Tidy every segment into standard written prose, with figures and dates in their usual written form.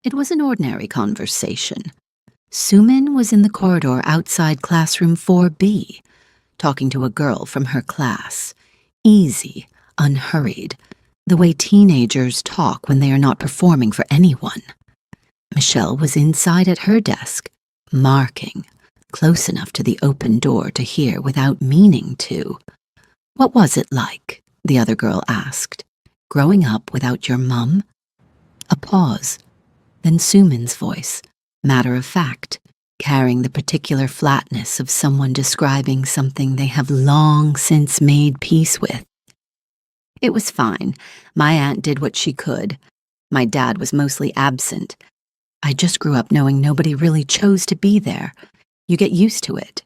It was an ordinary conversation. Sumin was in the corridor outside classroom 4B, talking to a girl from her class. Easy, unhurried, the way teenagers talk when they are not performing for anyone. Michelle was inside at her desk, marking, close enough to the open door to hear without meaning to. "What was it like?" the other girl asked. "Growing up without your mum?" A pause. Then Sumin's voice, matter of fact, carrying the particular flatness of someone describing something they have long since made peace with. "It was fine. My aunt did what she could. My dad was mostly absent. I just grew up knowing nobody really chose to be there. You get used to it."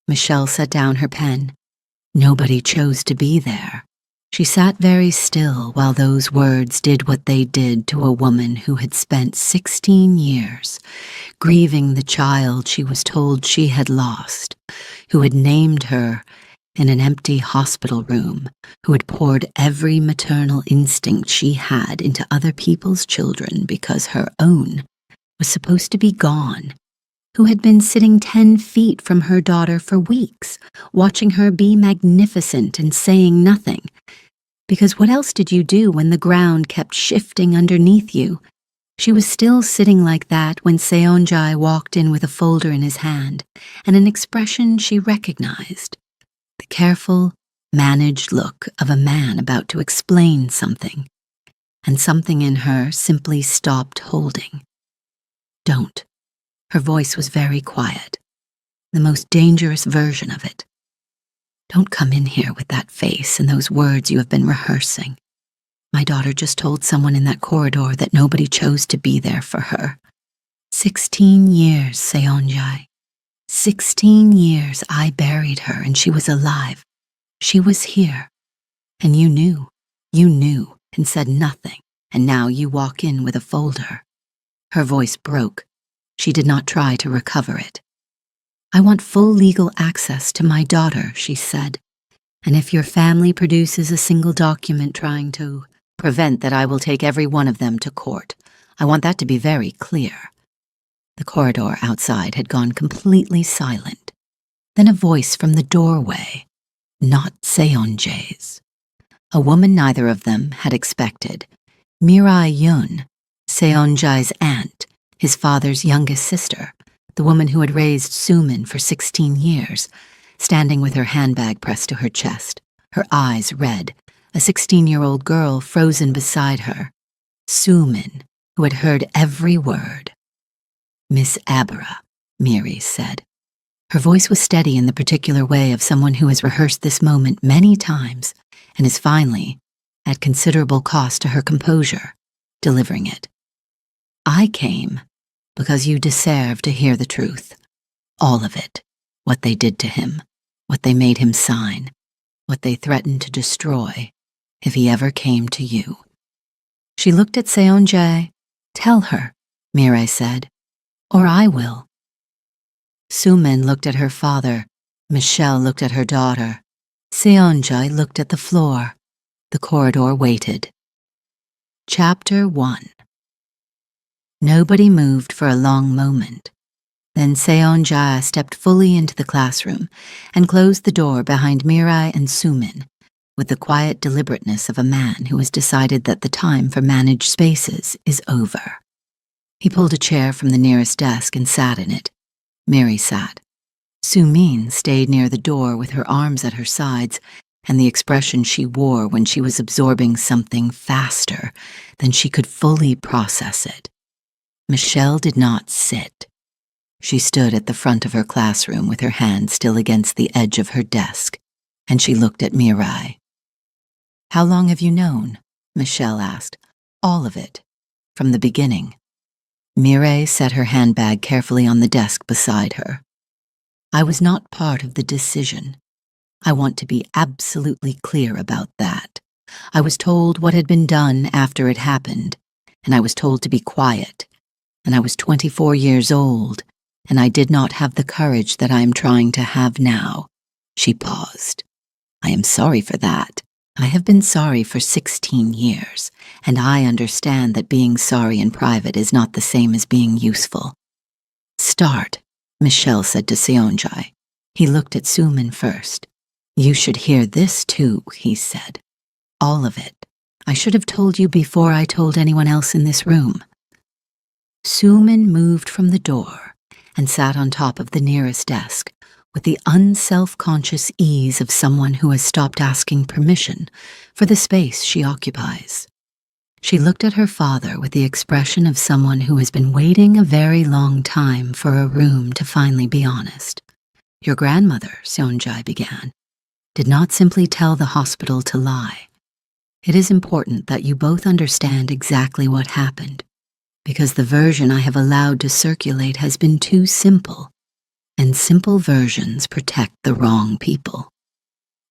Michelle set down her pen. Nobody chose to be there. She sat very still while those words did what they did to a woman who had spent 16 years grieving the child she was told she had lost, who had named her in an empty hospital room, who had poured every maternal instinct she had into other people's children because her own was supposed to be gone, who had been sitting 10 feet from her daughter for weeks, watching her be magnificent and saying nothing. Because what else did you do when the ground kept shifting underneath you? She was still sitting like that when Seonjae walked in with a folder in his hand and an expression she recognized. The careful, managed look of a man about to explain something. And something in her simply stopped holding. "Don't." Her voice was very quiet, the most dangerous version of it. "Don't come in here with that face and those words you have been rehearsing. My daughter just told someone in that corridor that nobody chose to be there for her. 16 years, Seonjae. 16 years I buried her and she was alive. She was here. And you knew and said nothing, and now you walk in with a folder." Her voice broke. She did not try to recover it. "I want full legal access to my daughter," she said. "And if your family produces a single document trying to prevent that, I will take every one of them to court. I want that to be very clear." The corridor outside had gone completely silent. Then a voice from the doorway, not Seonjae's. A woman neither of them had expected. Mirai Yun, Seonjae's aunt, his father's youngest sister, the woman who had raised Sumin for 16 years, standing with her handbag pressed to her chest, her eyes red, a 16-year-old girl frozen beside her. Sumin, who had heard every word. "Miss Abra," Miri said. Her voice was steady in the particular way of someone who has rehearsed this moment many times and is finally, at considerable cost to her composure, delivering it. "I came because you deserve to hear the truth. All of it. What they did to him, what they made him sign, what they threatened to destroy if he ever came to you." She looked at Seonjae. "Tell her," Mirai said, "or I will." Sumin looked at her father. Michelle looked at her daughter. Seonjae looked at the floor. The corridor waited. Chapter 1. Nobody moved for a long moment. Then Seonjae stepped fully into the classroom and closed the door behind Mirai and Sumin, with the quiet deliberateness of a man who has decided that the time for managed spaces is over. He pulled a chair from the nearest desk and sat in it. Miri sat. Sumin stayed near the door with her arms at her sides and the expression she wore when she was absorbing something faster than she could fully process it. Michelle did not sit. She stood at the front of her classroom with her hand still against the edge of her desk, and she looked at Mirai. "How long have you known?" Michelle asked. "All of it. From the beginning." Mirai set her handbag carefully on the desk beside her. "I was not part of the decision. I want to be absolutely clear about that. I was told what had been done after it happened, and I was told to be quiet. And I was 24 years old, and I did not have the courage that I am trying to have now." She paused. "I am sorry for that. I have been sorry for 16 years, and I understand that being sorry in private is not the same as being useful. Start, Michelle said to Seonjai. He looked at Sumin first. You should hear this too, he said. All of it. I should have told you before I told anyone else in this room. Sumin moved from the door and sat on top of the nearest desk with the unself-conscious ease of someone who has stopped asking permission for the space she occupies. She looked at her father with the expression of someone who has been waiting a very long time for a room to finally be honest. Your grandmother, Seonjai began, did not simply tell the hospital to lie. It is important that you both understand exactly what happened, because the version I have allowed to circulate has been too simple, and simple versions protect the wrong people.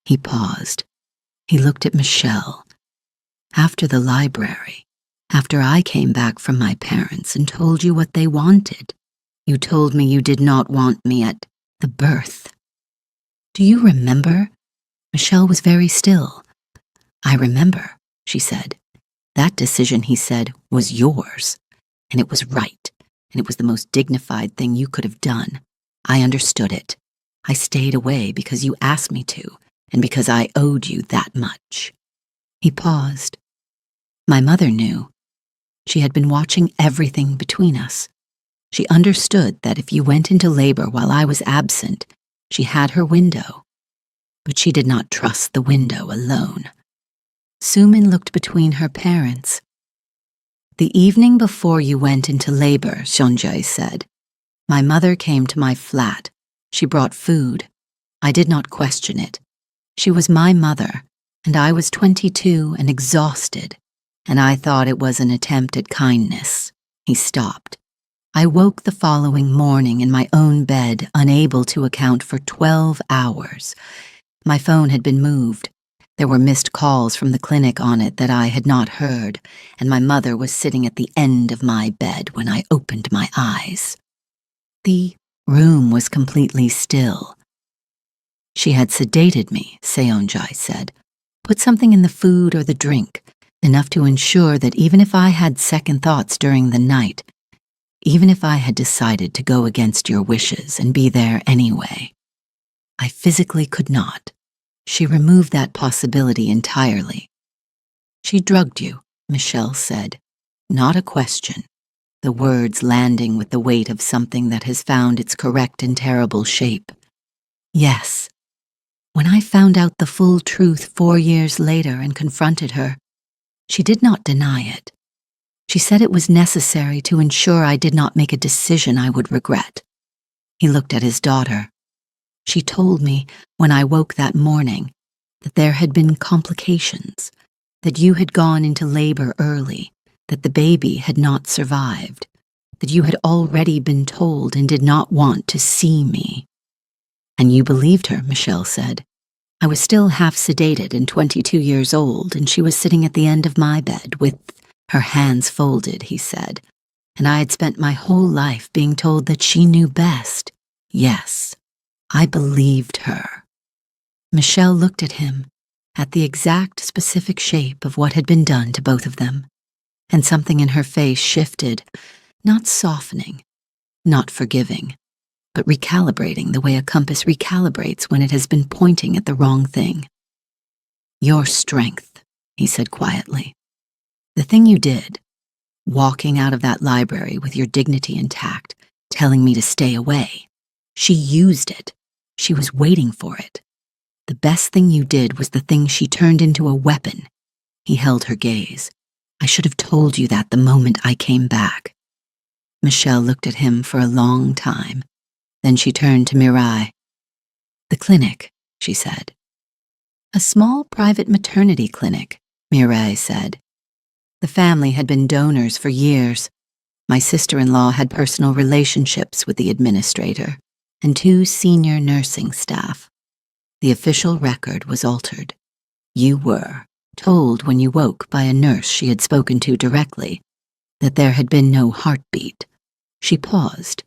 He paused. He looked at Michelle. After the library, after I came back from my parents and told you what they wanted, you told me you did not want me at the birth. Do you remember? Michelle was very still. I remember, she said. That decision, he said, was yours. And it was right, and it was the most dignified thing you could have done. I understood it. I stayed away because you asked me to, and because I owed you that much. He paused. My mother knew. She had been watching everything between us. She understood that if you went into labor while I was absent, she had her window. But she did not trust the window alone. Sumin looked between her parents. The evening before you went into labor, Seonjai said, my mother came to my flat. She brought food. I did not question it. She was my mother, and I was 22 and exhausted, and I thought it was an attempt at kindness. He stopped. I woke the following morning in my own bed, unable to account for 12 hours. My phone had been moved. There were missed calls from the clinic on it that I had not heard, and my mother was sitting at the end of my bed when I opened my eyes. The room was completely still. She had sedated me, Seonjai said. Put something in the food or the drink, enough to ensure that even if I had second thoughts during the night, even if I had decided to go against your wishes and be there anyway, I physically could not. She removed that possibility entirely. She drugged you, Michelle said. Not a question. The words landing with the weight of something that has found its correct and terrible shape. Yes. When I found out the full truth 4 years later and confronted her, she did not deny it. She said it was necessary to ensure I did not make a decision I would regret. He looked at his daughter. She told me when I woke that morning that there had been complications, that you had gone into labor early, that the baby had not survived, that you had already been told and did not want to see me. And you believed her, Michelle said. I was still half sedated and 22 years old, and she was sitting at the end of my bed with her hands folded, he said, and I had spent my whole life being told that she knew best. Yes, I believed her. Michelle looked at him, at the exact specific shape of what had been done to both of them, and something in her face shifted, not softening, not forgiving, but recalibrating the way a compass recalibrates when it has been pointing at the wrong thing. Your strength, he said quietly. The thing you did, walking out of that library with your dignity intact, telling me to stay away. She used it. She was waiting for it. The best thing you did was the thing she turned into a weapon. He held her gaze. I should have told you that the moment I came back. Michelle looked at him for a long time. Then she turned to Mirai. The clinic, she said. A small private maternity clinic, Mirai said. The family had been donors for years. My sister-in-law had personal relationships with the administrator and 2 senior nursing staff. The official record was altered. You were told when you woke by a nurse she had spoken to directly that there had been no heartbeat. She paused.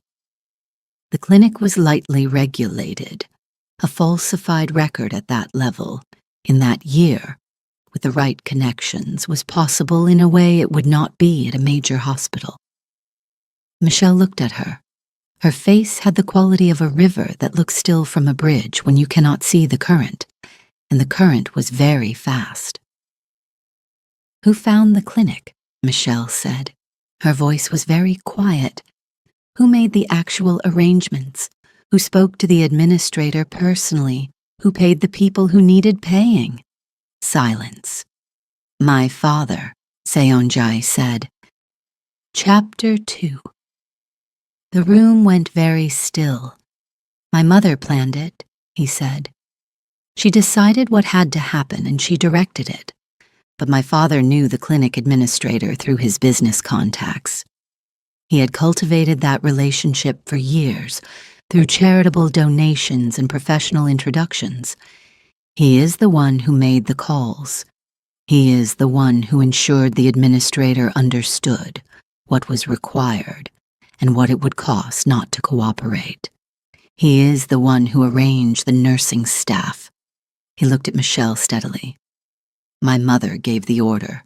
The clinic was lightly regulated, a falsified record at that level, in that year, with the right connections, was possible in a way it would not be at a major hospital. Michelle looked at her. Her face had the quality of a river that looks still from a bridge when you cannot see the current, and the current was very fast. "Who found the clinic?" Michelle said. Her voice was very quiet. "Who made the actual arrangements? Who spoke to the administrator personally? Who paid the people who needed paying?" Silence. "My father," Seonjae said. Chapter 2. The room went very still. "My mother planned it," he said. "She decided what had to happen and she directed it. But my father knew the clinic administrator through his business contacts. He had cultivated that relationship for years through charitable donations and professional introductions. He is the one who made the calls. He is the one who ensured the administrator understood what was required and what it would cost not to cooperate. He is the one who arranged the nursing staff." He looked at Michelle steadily. "My mother gave the order.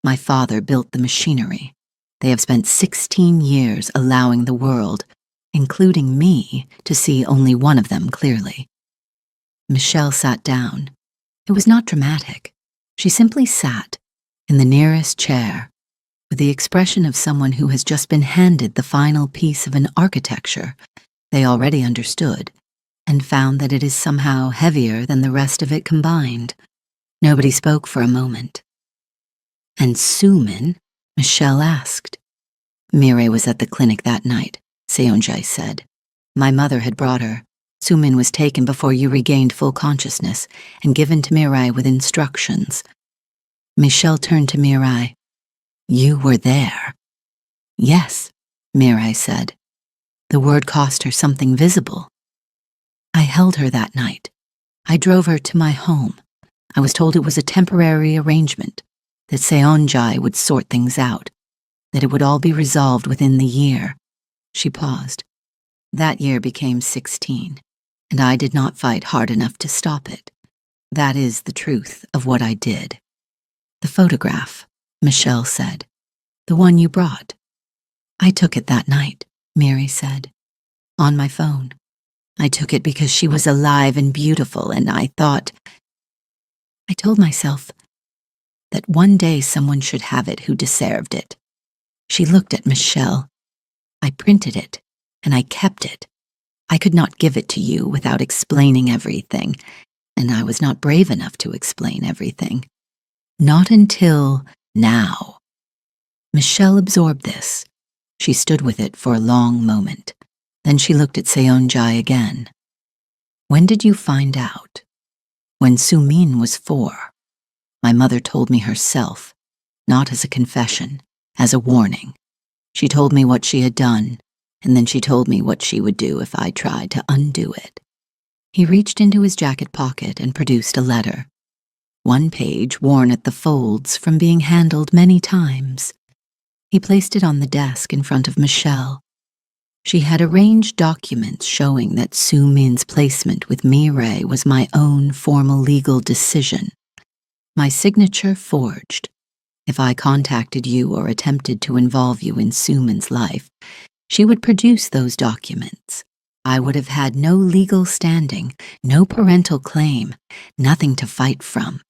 My father built the machinery. They have spent 16 years allowing the world, including me, to see only one of them clearly." Michelle sat down. It was not dramatic. She simply sat, in the nearest chair, with the expression of someone who has just been handed the final piece of an architecture they already understood, and found that it is somehow heavier than the rest of it combined. Nobody spoke for a moment. "And Sumin?" Michelle asked. "Mireille was at the clinic that night," Seonjae said. "My mother had brought her. Sumin was taken before you regained full consciousness and given to Mireille with instructions." Michelle turned to Mireille. "You were there." "Yes," Mireille said. The word cost her something visible. "I held her that night. I drove her to my home. I was told it was a temporary arrangement, that Seonjae would sort things out, that it would all be resolved within the year." She paused. "That year became 16, and I did not fight hard enough to stop it. That is the truth of what I did." "The photograph," Michelle said. "The one you brought." "I took it that night," Miri said. "On my phone. I took it because she was alive and beautiful, and I told myself that one day someone should have it who deserved it." She looked at Michelle. "I printed it, and I kept it. I could not give it to you without explaining everything, and I was not brave enough to explain everything. Not until now." Michelle absorbed this. She stood with it for a long moment. Then she looked at Seonjae again. "When did you find out?" "When Sumin was 4. My mother told me herself, not as a confession, as a warning. She told me what she had done, and then she told me what she would do if I tried to undo it." He reached into his jacket pocket and produced a letter. One page worn at the folds from being handled many times. He placed it on the desk in front of Michelle. She had arranged documents showing that Sumin's placement with Mireille was my own formal legal decision. My signature forged. If I contacted you or attempted to involve you in Sumin's life, she would produce those documents. I would have had no legal standing, no parental claim, nothing to fight from.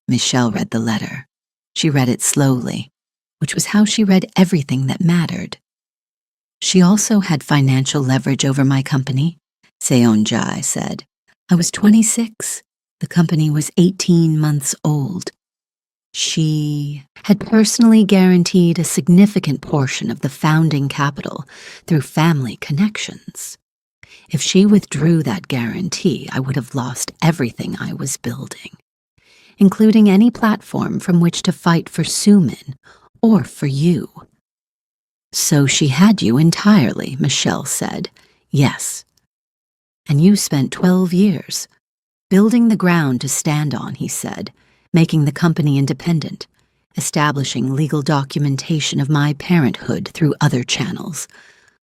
Michelle read the letter. She read it slowly, which was how she read everything that mattered. "She also had financial leverage over my company," Seonjae said. "I was 26. The company was 18 months old. She had personally guaranteed a significant portion of the founding capital through family connections. If she withdrew that guarantee, I would have lost everything I was building, including any platform from which to fight for Sumin or for you." "So she had you entirely," Michelle said. "Yes." "And you spent 12 years building the ground to stand on," he said, "making the company independent, establishing legal documentation of my parenthood through other channels,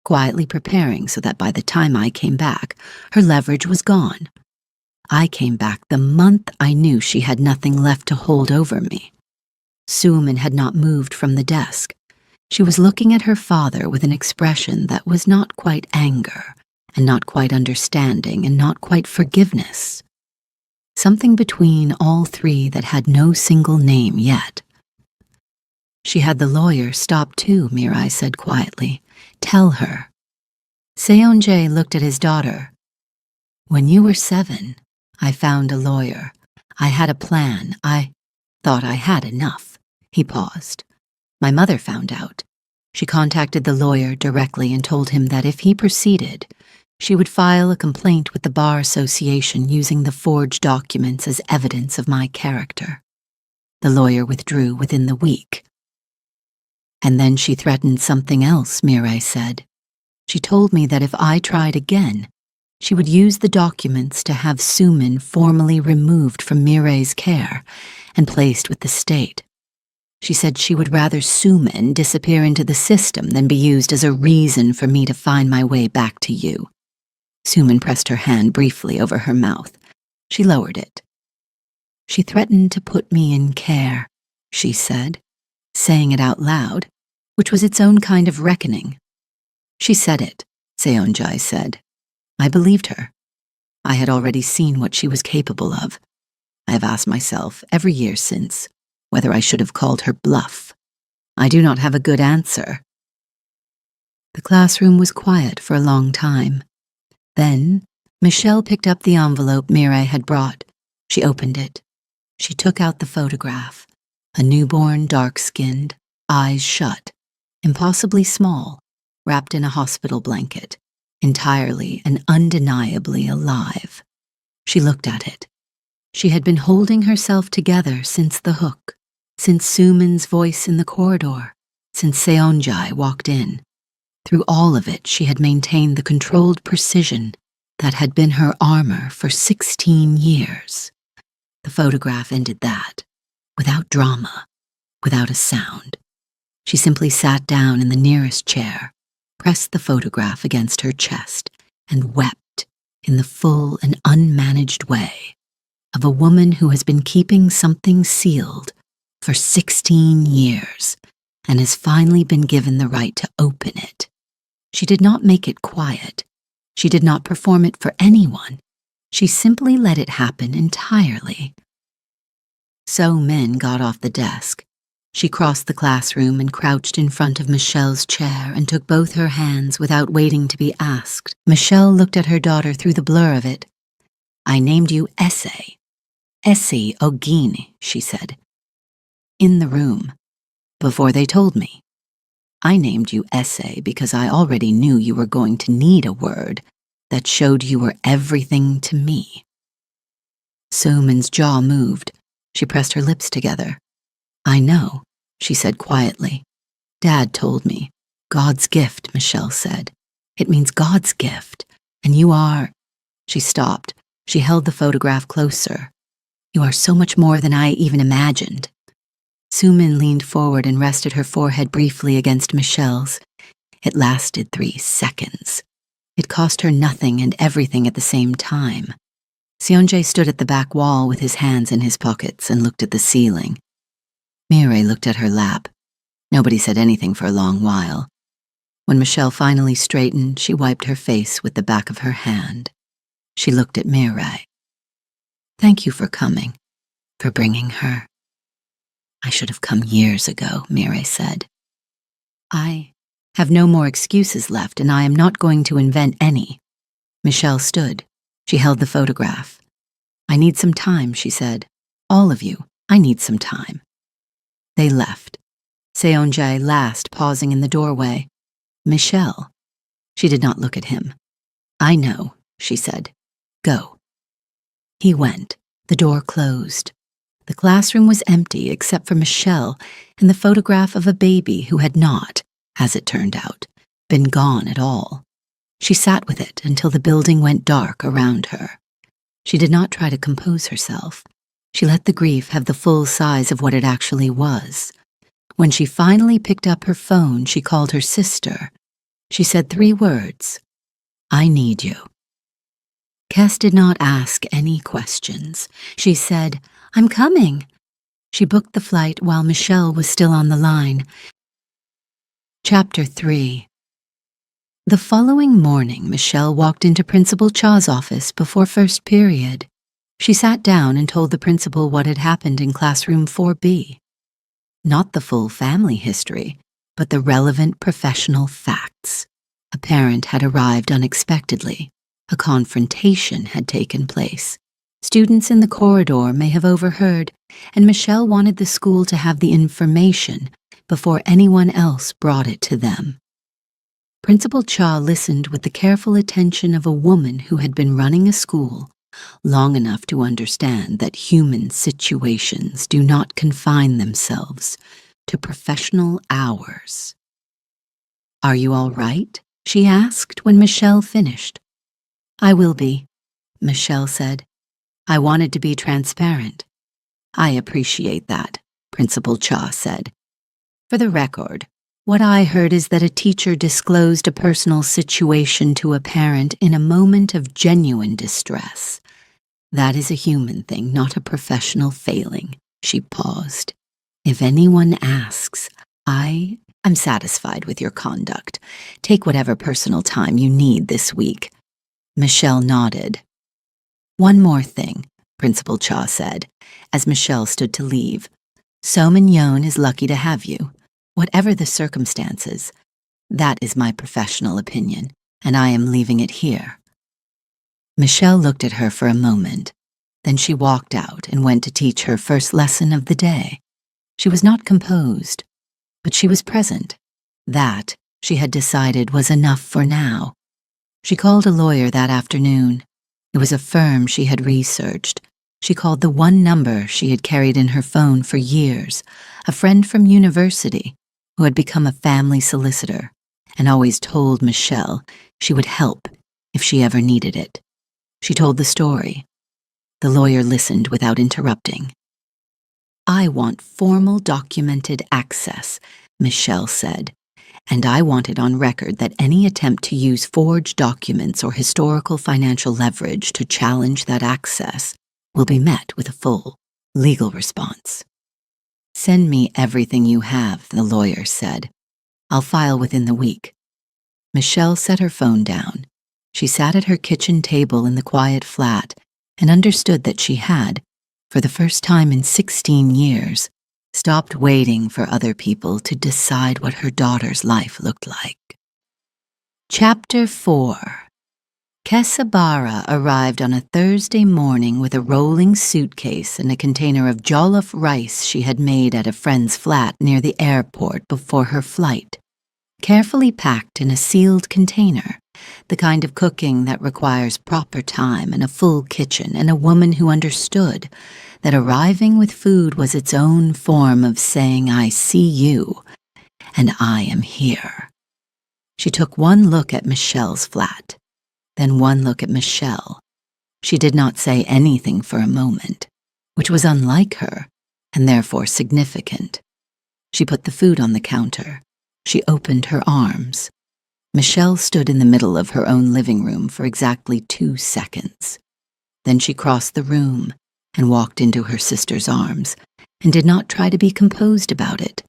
quietly preparing so that by the time I came back, her leverage was gone. I came back the month I knew she had nothing left to hold over me. Suman had not moved from the desk. She was looking at her father with an expression that was not quite anger, and not quite understanding, and not quite forgiveness. Something between all three that had no single name yet. She had the lawyer stop too, Mirai said quietly. Tell her. Seonjae looked at his daughter. When you were 7, I found a lawyer. I had a plan. I thought I had enough. He paused. My mother found out. She contacted the lawyer directly and told him that if he proceeded, she would file a complaint with the Bar Association using the forged documents as evidence of my character. The lawyer withdrew within the week. And then she threatened something else, Mirai said. She told me that if I tried again, she would use the documents to have Suman formally removed from Mirai's care and placed with the state. She said she would rather Suman disappear into the system than be used as a reason for me to find my way back to you. Suman pressed her hand briefly over her mouth. She lowered it. She threatened to put me in care, she said, saying it out loud, which was its own kind of reckoning. She said it, Seonjae said. I believed her. I had already seen what she was capable of. I have asked myself every year since whether I should have called her bluff. I do not have a good answer. The classroom was quiet for a long time. Then, Michelle picked up the envelope Mirai had brought. She opened it. She took out the photograph. A newborn, dark-skinned, eyes shut, impossibly small, wrapped in a hospital blanket, entirely and undeniably alive. She looked at it. She had been holding herself together since the hook, since Suman's voice in the corridor, since Seonjae walked in. Through all of it, she had maintained the controlled precision that had been her armor for 16 years. The photograph ended that, without drama, without a sound. She simply sat down in the nearest chair, pressed the photograph against her chest, and wept in the full and unmanaged way of a woman who has been keeping something sealed for 16 years and has finally been given the right to open it. She did not make it quiet. She did not perform it for anyone. She simply let it happen entirely. So Min got off the desk. She crossed the classroom and crouched in front of Michelle's chair and took both her hands without waiting to be asked. Michelle looked at her daughter through the blur of it. I named you Essie. Essie Ogini, she said. In the room, before they told me. I named you Essie because I already knew you were going to need a word that showed you were everything to me. Suman's jaw moved. She pressed her lips together. I know, she said quietly. Dad told me. God's gift, Michelle said. It means God's gift. And you are... She stopped. She held the photograph closer. You are so much more than I even imagined. Suman leaned forward and rested her forehead briefly against Michelle's. It lasted 3 seconds. It cost her nothing and everything at the same time. Seonjae stood at the back wall with his hands in his pockets and looked at the ceiling. Mirai looked at her lap. Nobody said anything for a long while. When Michelle finally straightened, she wiped her face with the back of her hand. She looked at Mirai. Thank you for coming, for bringing her. I should have come years ago, Mirai said. I have no more excuses left, and I am not going to invent any. Michelle stood. She held the photograph. I need some time, she said. All of you, I need some time. They left. Seonjae last, pausing in the doorway. Michelle. She did not look at him. I know, she said. Go. He went. The door closed. The classroom was empty except for Michelle and the photograph of a baby who had not, as it turned out, been gone at all. She sat with it until the building went dark around her. She did not try to compose herself. She let the grief have the full size of what it actually was. When she finally picked up her phone, she called her sister. She said 3 words. I need you. Kes did not ask any questions. She said, "I'm coming." She booked the flight while Michelle was still on the line. Chapter 3. The following morning, Michelle walked into Principal Cha's office before first period. She sat down and told the principal what had happened in classroom 4B. Not the full family history, but the relevant professional facts. A parent had arrived unexpectedly. A confrontation had taken place. Students in the corridor may have overheard, and Michelle wanted the school to have the information before anyone else brought it to them. Principal Cha listened with the careful attention of a woman who had been running a school long enough to understand that human situations do not confine themselves to professional hours. "Are you all right?" she asked when Michelle finished. "I will be," Michelle said. "I wanted to be transparent." "I appreciate that," Principal Cha said. "For the record, what I heard is that a teacher disclosed a personal situation to a parent in a moment of genuine distress. That is a human thing, not a professional failing." She paused. "If anyone asks, I'm satisfied with your conduct. Take whatever personal time you need this week." Michelle nodded. "One more thing," Principal Cha said, as Michelle stood to leave. "So Min-Yeon is lucky to have you. Whatever the circumstances, that is my professional opinion, and I am leaving it here." Michelle looked at her for a moment. Then she walked out and went to teach her first lesson of the day. She was not composed, but she was present. That, she had decided, was enough for now. She called a lawyer that afternoon. It was a firm she had researched. She called the one number she had carried in her phone for years, a friend from university who had become a family solicitor and always told Michelle she would help if she ever needed it. She told the story. The lawyer listened without interrupting. "I want formal documented access," Michelle said, "and I want it on record that any attempt to use forged documents or historical financial leverage to challenge that access will be met with a full legal response." "Send me everything you have," the lawyer said. "I'll file within the week." Michelle set her phone down. She sat at her kitchen table in the quiet flat and understood that she had, for the first time in 16 years, stopped waiting for other people to decide what her daughter's life looked like. Chapter 4. Kesabara arrived on a Thursday morning with a rolling suitcase and a container of jollof rice she had made at a friend's flat near the airport before her flight. Carefully packed in a sealed container, the kind of cooking that requires proper time and a full kitchen and a woman who understood that arriving with food was its own form of saying, "I see you, and I am here." She took one look at Michelle's flat, then one look at Michelle. She did not say anything for a moment, which was unlike her, and therefore significant. She put the food on the counter. She opened her arms. Michelle stood in the middle of her own living room for exactly 2 seconds. Then she crossed the room and walked into her sister's arms, and did not try to be composed about it.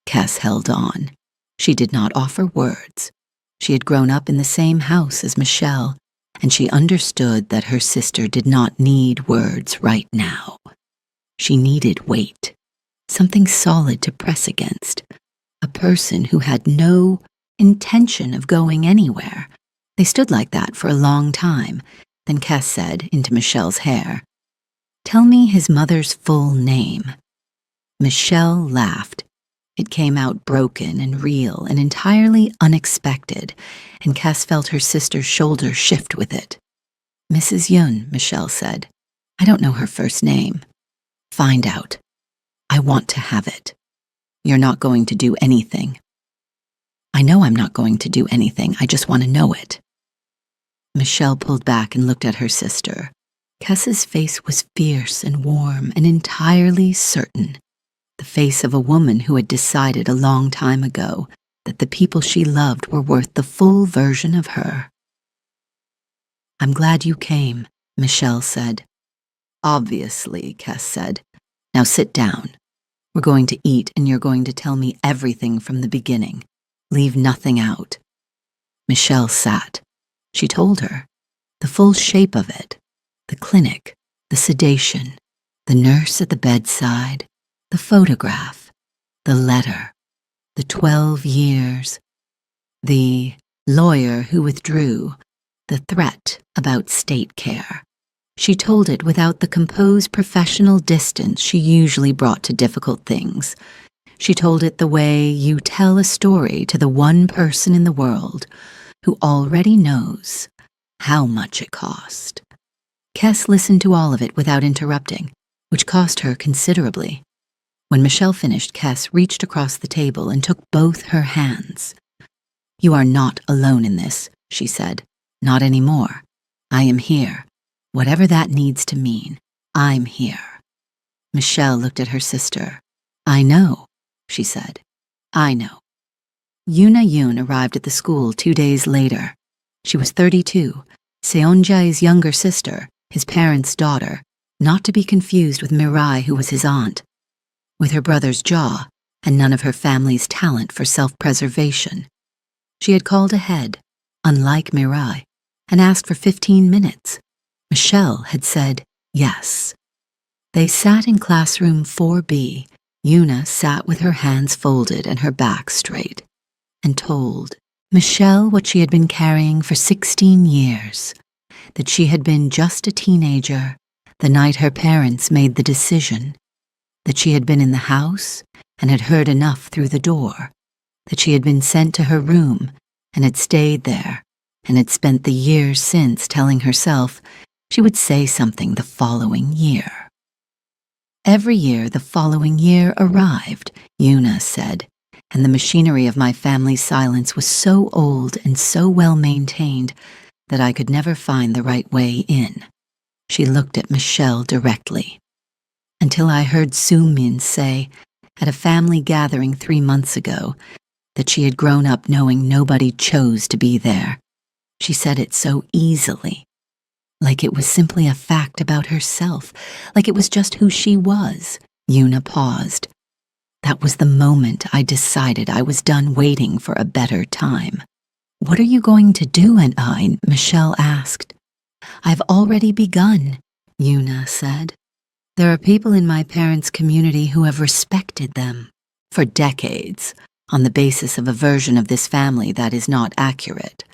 Kes held on. She did not offer words. She had grown up in the same house as Michelle, and she understood that her sister did not need words right now. She needed weight, something solid to press against, a person who had no intention of going anywhere. They stood like that for a long time. Then Kes said into Michelle's hair, "Tell me his mother's full name." Michelle laughed. It came out broken and real and entirely unexpected, and Kes felt her sister's shoulder shift with it. "Mrs. Yun," Michelle said. "I don't know her first name." "Find out. I want to have it. You're not going to do anything." "I know I'm not going to do anything. I just want to know it." Michelle pulled back and looked at her sister. Kes's face was fierce and warm and entirely certain. The face of a woman who had decided a long time ago that the people she loved were worth the full version of her. I'm glad you came, Michelle said. Obviously, Kes said. Now sit down. We're going to eat and you're going to tell me everything from the beginning. Leave nothing out. Michelle sat. She told her. The full shape of it. The clinic, the sedation, the nurse at the bedside, the photograph, the letter, the 12 years, the lawyer who withdrew, the threat about state care. She told it without the composed professional distance she usually brought to difficult things. She told it the way you tell a story to the one person in the world who already knows how much it cost. Kes listened to all of it without interrupting, which cost her considerably. When Michelle finished, Kes reached across the table and took both her hands. You are not alone in this, she said. Not anymore. I am here. Whatever that needs to mean, I'm here. Michelle looked at her sister. I know, she said. I know. Yuna Yoon arrived at the school 2 days later. She was 32, Seonjae's younger sister, his parents' daughter, not to be confused with Mirai, who was his aunt. With her brother's jaw and none of her family's talent for self-preservation, she had called ahead, unlike Mirai, and asked for 15 minutes. Michelle had said yes. They sat in classroom 4B. Yuna sat with her hands folded and her back straight, and told Michelle what she had been carrying for 16 years, that she had been just a teenager the night her parents made the decision, that she had been in the house and had heard enough through the door, that she had been sent to her room and had stayed there, and had spent the years since telling herself she would say something the following year. Every year the following year arrived, Yuna said, and the machinery of my family's silence was so old and so well maintained that I could never find the right way in. She looked at Michelle directly. Until I heard Soo-min say, at a family gathering 3 months ago, that she had grown up knowing nobody chose to be there. She said it so easily, like it was simply a fact about herself, like it was just who she was. Yuna paused. That was the moment I decided I was done waiting for a better time. What are you going to do, Aunt I? Michelle asked. I've already begun, Yuna said. There are people in my parents' community who have respected them for decades on the basis of a version of this family that is not accurate.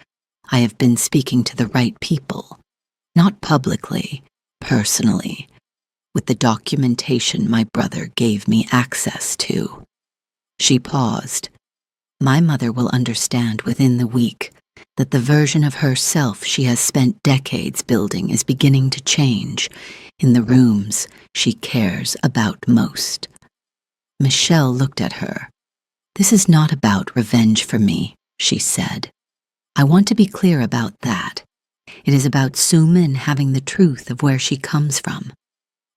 I have been speaking to the right people, not publicly, personally, with the documentation my brother gave me access to. She paused. My mother will understand within the week that the version of herself she has spent decades building is beginning to change in the rooms she cares about most. Michelle looked at her. This is not about revenge for me, she said. I want to be clear about that. It is about Soo-min having the truth of where she comes from,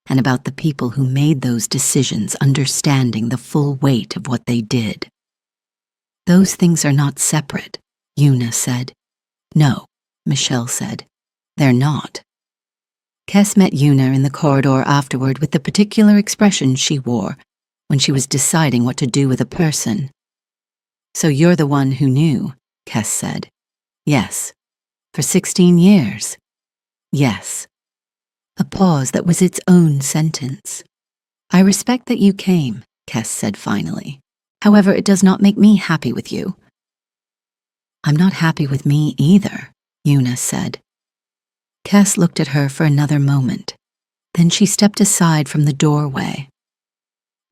and about the people who made those decisions understanding the full weight of what they did. Those things are not separate, Yuna said. No, Michelle said. They're not. Kes met Yuna in the corridor afterward with the particular expression she wore when she was deciding what to do with a person. So you're the one who knew, Kes said. Yes. For 16 years. Yes. A pause that was its own sentence. I respect that you came, Kes said finally. However, it does not make me happy with you. I'm not happy with me either, Yuna said. Kes looked at her for another moment. Then she stepped aside from the doorway.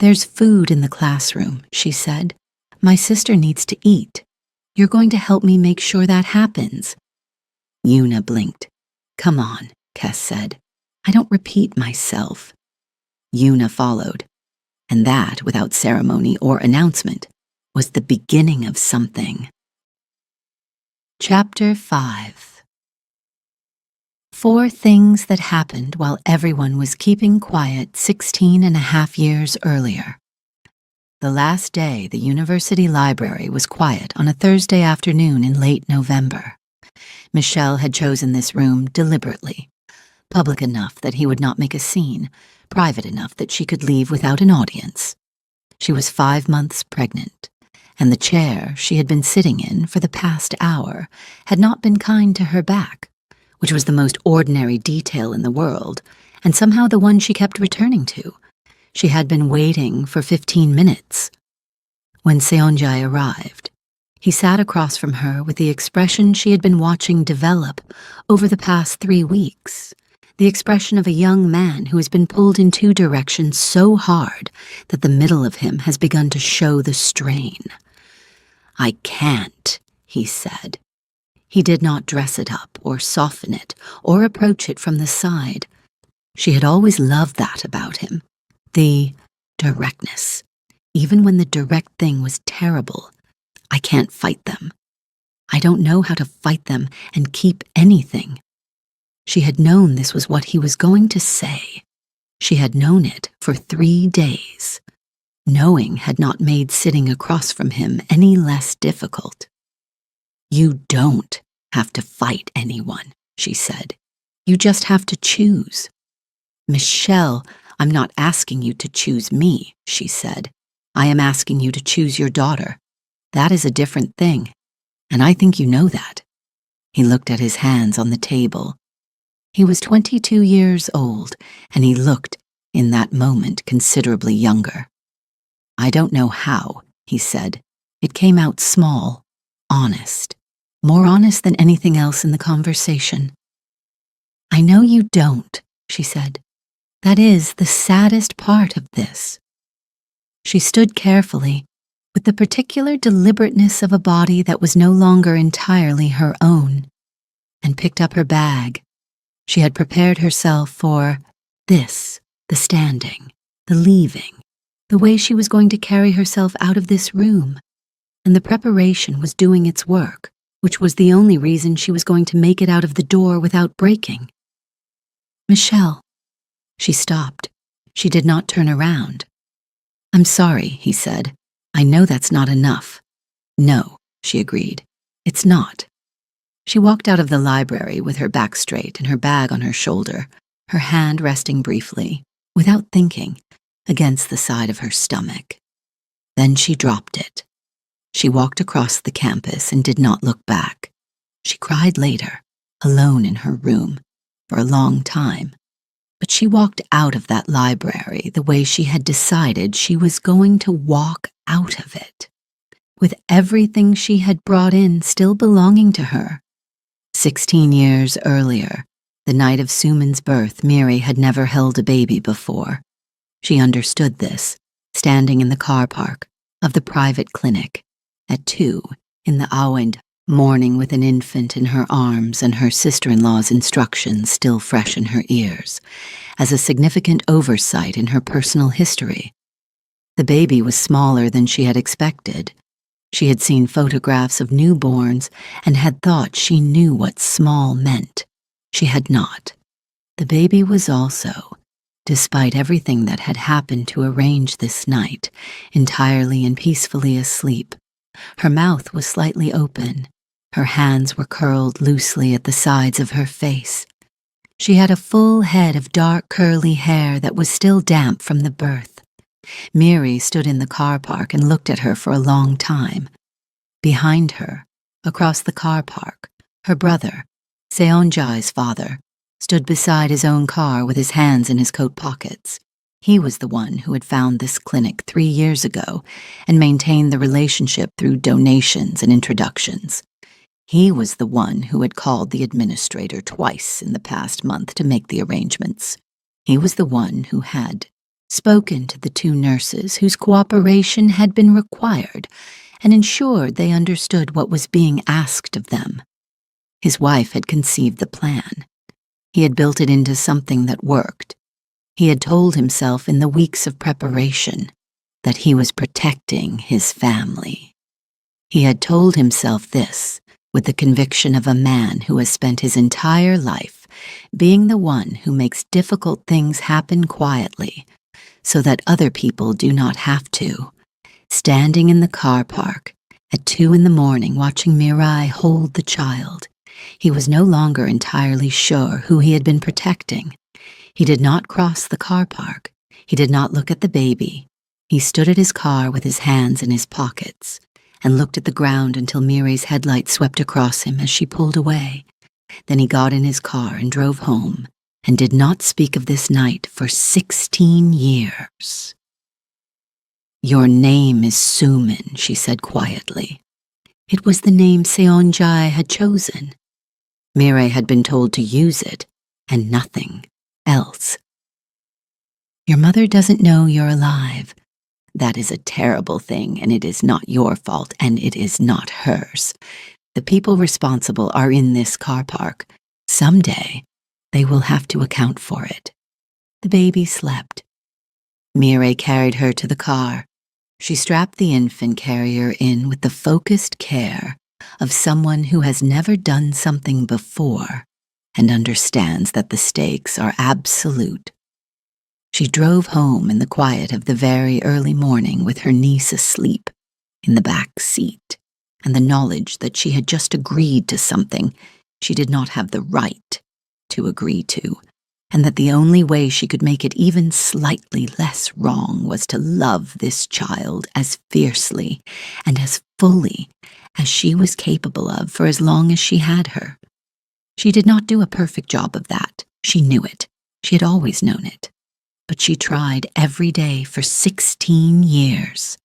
There's food in the classroom, she said. My sister needs to eat. You're going to help me make sure that happens. Yuna blinked. Come on, Kes said. I don't repeat myself. Yuna followed, and that, without ceremony or announcement, was the beginning of something. Chapter 5. 4 things that happened while everyone was keeping quiet 16.5 years earlier. The last day the university library was quiet on a Thursday afternoon in late November. Michel had chosen this room deliberately, public enough that he would not make a scene, private enough that she could leave without an audience. She was 5 months pregnant, and the chair she had been sitting in for the past hour had not been kind to her back, which was the most ordinary detail in the world, and somehow the one she kept returning to. She had been waiting for 15 minutes. When Seonjae arrived, he sat across from her with the expression she had been watching develop over the past 3 weeks, the expression of a young man who has been pulled in 2 directions so hard that the middle of him has begun to show the strain. "I can't," he said. He did not dress it up or soften it or approach it from the side. She had always loved that about him, the directness, even when the direct thing was terrible. "I can't fight them. I don't know how to fight them and keep anything." She had known this was what he was going to say. She had known it for 3 days. Knowing had not made sitting across from him any less difficult. "You don't have to fight anyone," she said. "You just have to choose." "Michel, I'm not asking you to choose me," she said. "I am asking you to choose your daughter. That is a different thing, and I think you know that." He looked at his hands on the table. He was 22 years old, and he looked, in that moment, considerably younger. "I don't know how," he said. It came out small, honest, more honest than anything else in the conversation. "I know you don't," she said. "That is the saddest part of this." She stood carefully, with the particular deliberateness of a body that was no longer entirely her own, and picked up her bag. She had prepared herself for this, the standing, the leaving, the way she was going to carry herself out of this room, and the preparation was doing its work, which was the only reason she was going to make it out of the door without breaking. "Michel." She stopped. She did not turn around. "I'm sorry," he said. "I know that's not enough." "No," she agreed. "It's not." She walked out of the library with her back straight and her bag on her shoulder, her hand resting briefly, without thinking, against the side of her stomach. Then she dropped it. She walked across the campus and did not look back. She cried later, alone in her room, for a long time. But she walked out of that library the way she had decided she was going to walk out of it, with everything she had brought in still belonging to her. 16 years earlier, the night of Suman's birth, Miri had never held a baby before. She understood this, standing in the car park of the private clinic, at 2, in the Awend, mourning with an infant in her arms and her sister-in-law's instructions still fresh in her ears, as a significant oversight in her personal history. The baby was smaller than she had expected. She had seen photographs of newborns and had thought she knew what small meant. She had not. The baby was also, despite everything that had happened to arrange this night, entirely and peacefully asleep. Her mouth was slightly open. Her hands were curled loosely at the sides of her face. She had a full head of dark curly hair that was still damp from the birth. Miri stood in the car park and looked at her for a long time. Behind her, across the car park, her brother, Seonjae's father, stood beside his own car with his hands in his coat pockets. He was the one who had found this clinic 3 years ago and maintained the relationship through donations and introductions. He was the one who had called the administrator twice in the past month to make the arrangements. He was the one who had spoken to the 2 nurses whose cooperation had been required and ensured they understood what was being asked of them. His wife had conceived the plan. He had built it into something that worked. He had told himself in the weeks of preparation that he was protecting his family. He had told himself this with the conviction of a man who has spent his entire life being the one who makes difficult things happen quietly so that other people do not have to. Standing in the car park at 2 in the morning watching Mirai hold the child, He was no longer entirely sure who he had been protecting. He did not cross the car park. He did not look at the baby. He stood at his car with his hands in his pockets and looked at the ground until Mireille's headlight swept across him as she pulled away. Then he got in his car and drove home and did not speak of this night for 16 years. "Your name is Suman," she said quietly. It was the name Seonjae had chosen. Mireille had been told to use it, and nothing else. "Your mother doesn't know you're alive. That is a terrible thing, and it is not your fault, and it is not hers. The people responsible are in this car park. Someday, they will have to account for it." The baby slept. Mireille carried her to the car. She strapped the infant carrier in with the focused care of someone who has never done something before and understands that the stakes are absolute. She drove home in the quiet of the very early morning with her niece asleep in the back seat and the knowledge that she had just agreed to something she did not have the right to agree to, and that the only way she could make it even slightly less wrong was to love this child as fiercely and as fully as she was capable of for as long as she had her. She did not do a perfect job of that. She knew it. She had always known it. But she tried every day for 16 years,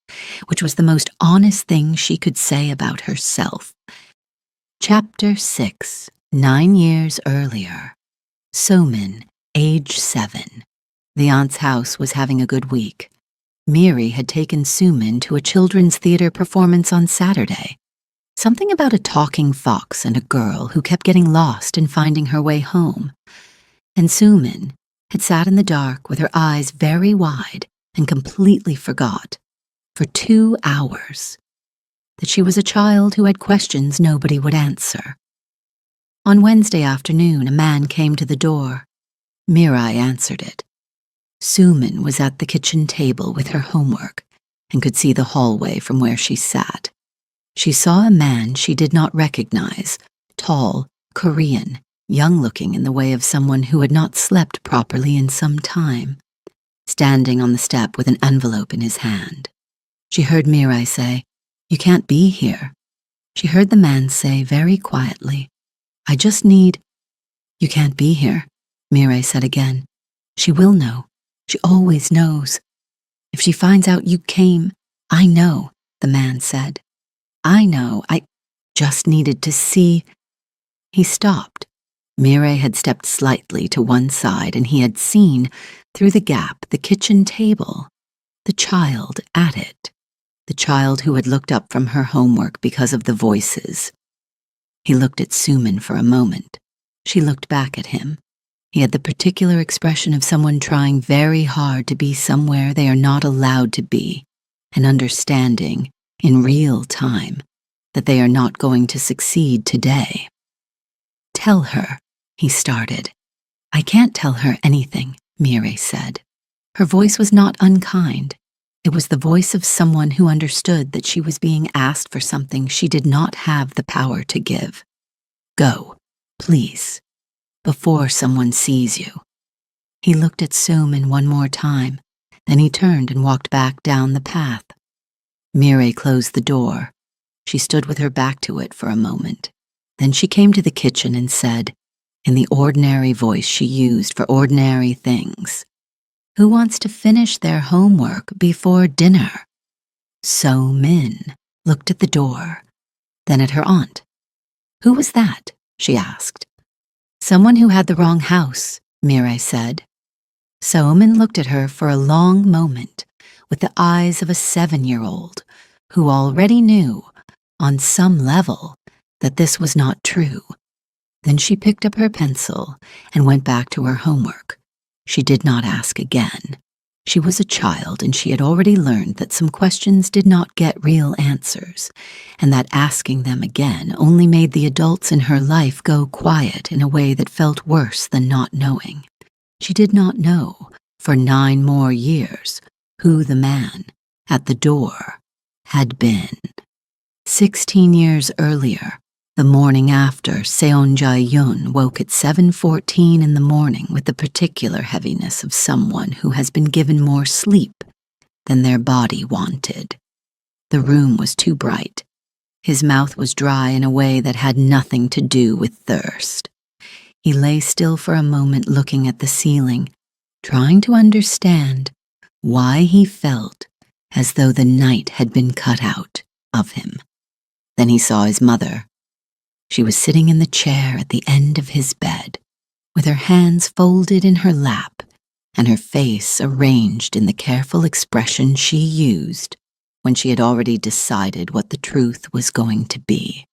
which was the most honest thing she could say about herself. Chapter 6, 9 years earlier. Somin, age 7. The aunt's house was having a good week. Miri had taken Sumin to a children's theater performance on Saturday. Something about a talking fox and a girl who kept getting lost and finding her way home. And Sumin had sat in the dark with her eyes very wide and completely forgot, for 2 hours, that she was a child who had questions nobody would answer. On Wednesday afternoon, a man came to the door. Mirai answered it. Sumin was at the kitchen table with her homework and could see the hallway from where she sat. She saw a man she did not recognize, tall, Korean, young-looking in the way of someone who had not slept properly in some time, standing on the step with an envelope in his hand. She heard Mirai say, "You can't be here." She heard the man say very quietly, "I just need—" "You can't be here," Mirai said again. "She will know. She always knows. If she finds out you came, I know," the man said. "I know. I just needed to see—" He stopped. Mirai had stepped slightly to one side and he had seen, through the gap, the kitchen table, the child at it, the child who had looked up from her homework because of the voices. He looked at Sumin for a moment. She looked back at him. He had the particular expression of someone trying very hard to be somewhere they are not allowed to be, and understanding, in real time, that they are not going to succeed today. "Tell her," he started. "I can't tell her anything," Mirai said. Her voice was not unkind. It was the voice of someone who understood that she was being asked for something she did not have the power to give. "Go, please, before someone sees you." He looked at Sumin one more time, then he turned and walked back down the path. Mirai closed the door. She stood with her back to it for a moment. Then she came to the kitchen and said, in the ordinary voice she used for ordinary things, "Who wants to finish their homework before dinner?" Min looked at the door, then at her aunt. "Who was that?" she asked. "Someone who had the wrong house," Mirai said. Min looked at her for a long moment with the eyes of a 7-year-old who already knew, on some level, that this was not true. Then she picked up her pencil and went back to her homework. She did not ask again. She was a child and she had already learned that some questions did not get real answers, and that asking them again only made the adults in her life go quiet in a way that felt worse than not knowing. She did not know, for 9 more years, who the man at the door had been. 16 years earlier, The morning after, Seon Jae-yun woke at 7:14 in the morning with the particular heaviness of someone who has been given more sleep than their body wanted. The room was too bright. His mouth was dry in a way that had nothing to do with thirst. He lay still for a moment looking at the ceiling, trying to understand why he felt as though the night had been cut out of him. Then he saw his mother. She was sitting in the chair at the end of his bed, with her hands folded in her lap and her face arranged in the careful expression she used when she had already decided what the truth was going to be.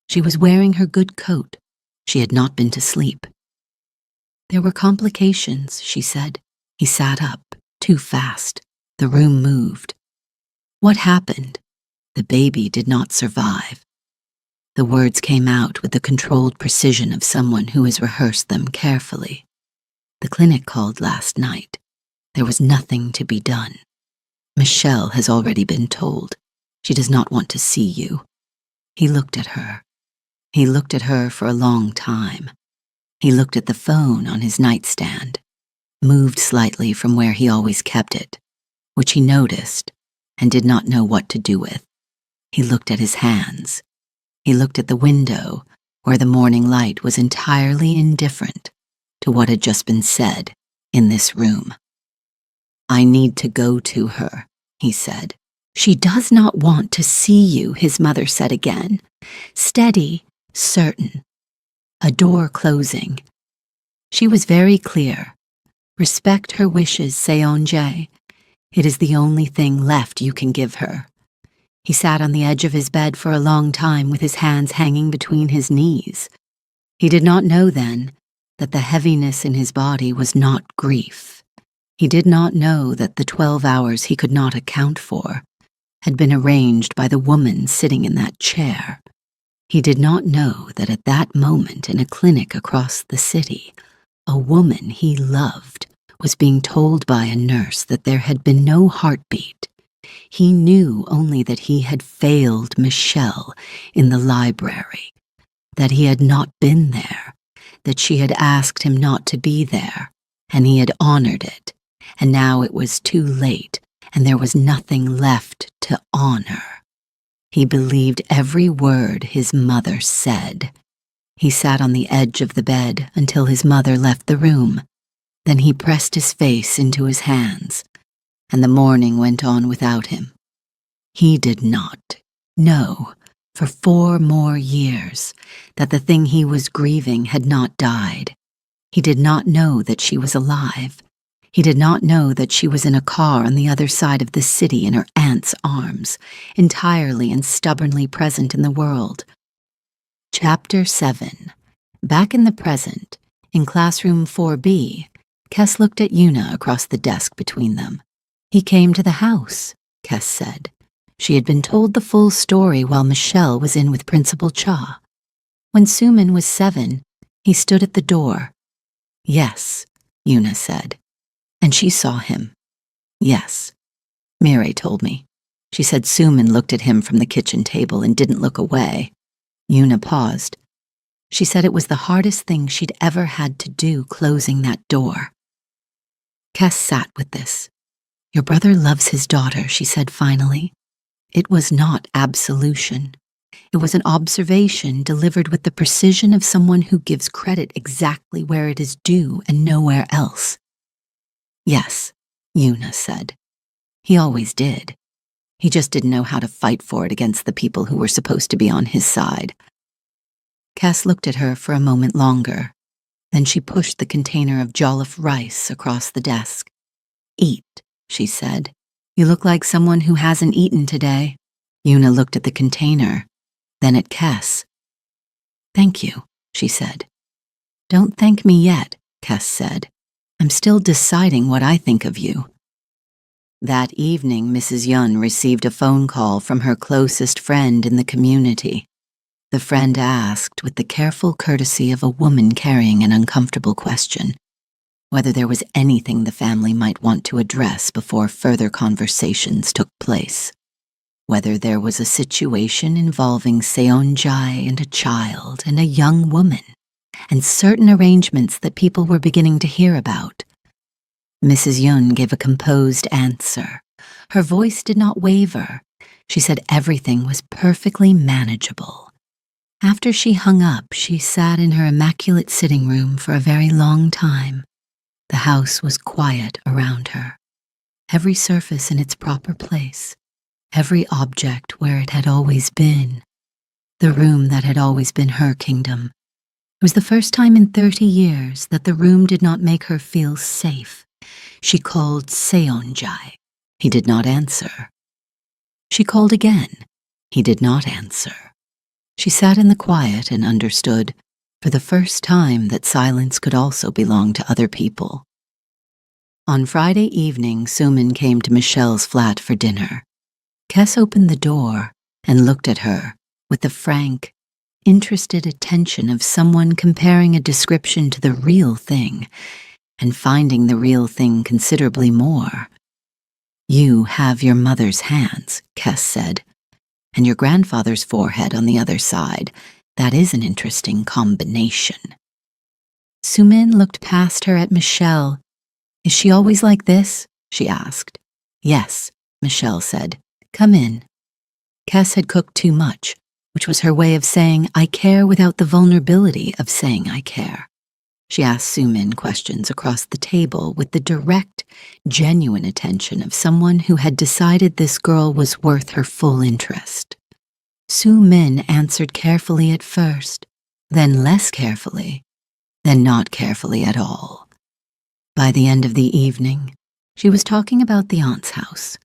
She was wearing her good coat. She had not been to sleep. There were complications, she said. He sat up, too fast. The room moved. What happened? The baby did not survive. The words came out with the controlled precision of someone who has rehearsed them carefully. The clinic called last night. There was nothing to be done. Michelle has already been told. She does not want to see you. He looked at her. He looked at her for a long time. He looked at the phone on his nightstand, moved slightly from where he always kept it, which he noticed and did not know what to do with. He looked at his hands. He looked at the window, where the morning light was entirely indifferent to what had just been said in this room. I need to go to her, he said. She does not want to see you, his mother said again. Steady, certain. A door closing. She was very clear. Respect her wishes, Seon-jae. It is the only thing left you can give her. He sat on the edge of his bed for a long time with his hands hanging between his knees. He did not know then that the heaviness in his body was not grief. He did not know that the 12 hours he could not account for had been arranged by the woman sitting in that chair. He did not know that at that moment in a clinic across the city, a woman he loved was being told by a nurse that there had been no heartbeat. He knew only that he had failed Michelle in the library, that he had not been there, that she had asked him not to be there, and he had honored it, and now it was too late, and there was nothing left to honor. He believed every word his mother said. He sat on the edge of the bed until his mother left the room. Then he pressed his face into his hands, and the morning went on without him. He did not know, for 4 more years, that the thing he was grieving had not died. He did not know that she was alive. He did not know that she was in a car on the other side of the city in her aunt's arms, entirely and stubbornly present in the world. Chapter 7. Back in the present, in classroom 4B, Kes looked at Yuna across the desk between them. He came to the house, Kes said. She had been told the full story while Michelle was in with Principal Cha. When Sumin was 7, he stood at the door. Yes, Yuna said. And she saw him. Yes. Mireille told me. She said Sumin looked at him from the kitchen table and didn't look away. Yuna paused. She said it was the hardest thing she'd ever had to do, closing that door. Kes sat with this. Your brother loves his daughter, she said finally. It was not absolution. It was an observation delivered with the precision of someone who gives credit exactly where it is due and nowhere else. Yes, Yuna said. He always did. He just didn't know how to fight for it against the people who were supposed to be on his side. Cass looked at her for a moment longer. Then she pushed the container of jollof rice across the desk. Eat, she said. You look like someone who hasn't eaten today. Yuna looked at the container, then at Cass. Thank you, she said. Don't thank me yet, Cass said. I'm still deciding what I think of you. That evening, Mrs. Yun received a phone call from her closest friend in the community. The friend asked, with the careful courtesy of a woman carrying an uncomfortable question, whether there was anything the family might want to address before further conversations took place. whether there was a situation involving Seonjae and a child and a young woman, and certain arrangements that people were beginning to hear about. Mrs. Yun gave a composed answer. Her voice did not waver. She said everything was perfectly manageable. After she hung up, she sat in her immaculate sitting room for a very long time. The house was quiet around her. Every surface in its proper place. Every object where it had always been. The room that had always been her kingdom. It was the first time in 30 years that the room did not make her feel safe. She called Seonjae. He did not answer. She called again. He did not answer. She sat in the quiet and understood, for the first time, that silence could also belong to other people. On Friday evening, Sumin came to Michelle's flat for dinner. Kes opened the door and looked at her with the frank, interested attention of someone comparing a description to the real thing and finding the real thing considerably more. "You have your mother's hands," Kes said, "and your grandfather's forehead on the other side. That is an interesting combination." Sumin looked past her at Michelle. "Is she always like this?" she asked. "Yes," Michelle said. "Come in." Kes had cooked too much, which was her way of saying, "I care," without the vulnerability of saying, "I care." She asked Sumin questions across the table with the direct, genuine attention of someone who had decided this girl was worth her full interest. Sumin answered carefully at first, then less carefully, then not carefully at all. By the end of the evening, she was talking about the aunt's house,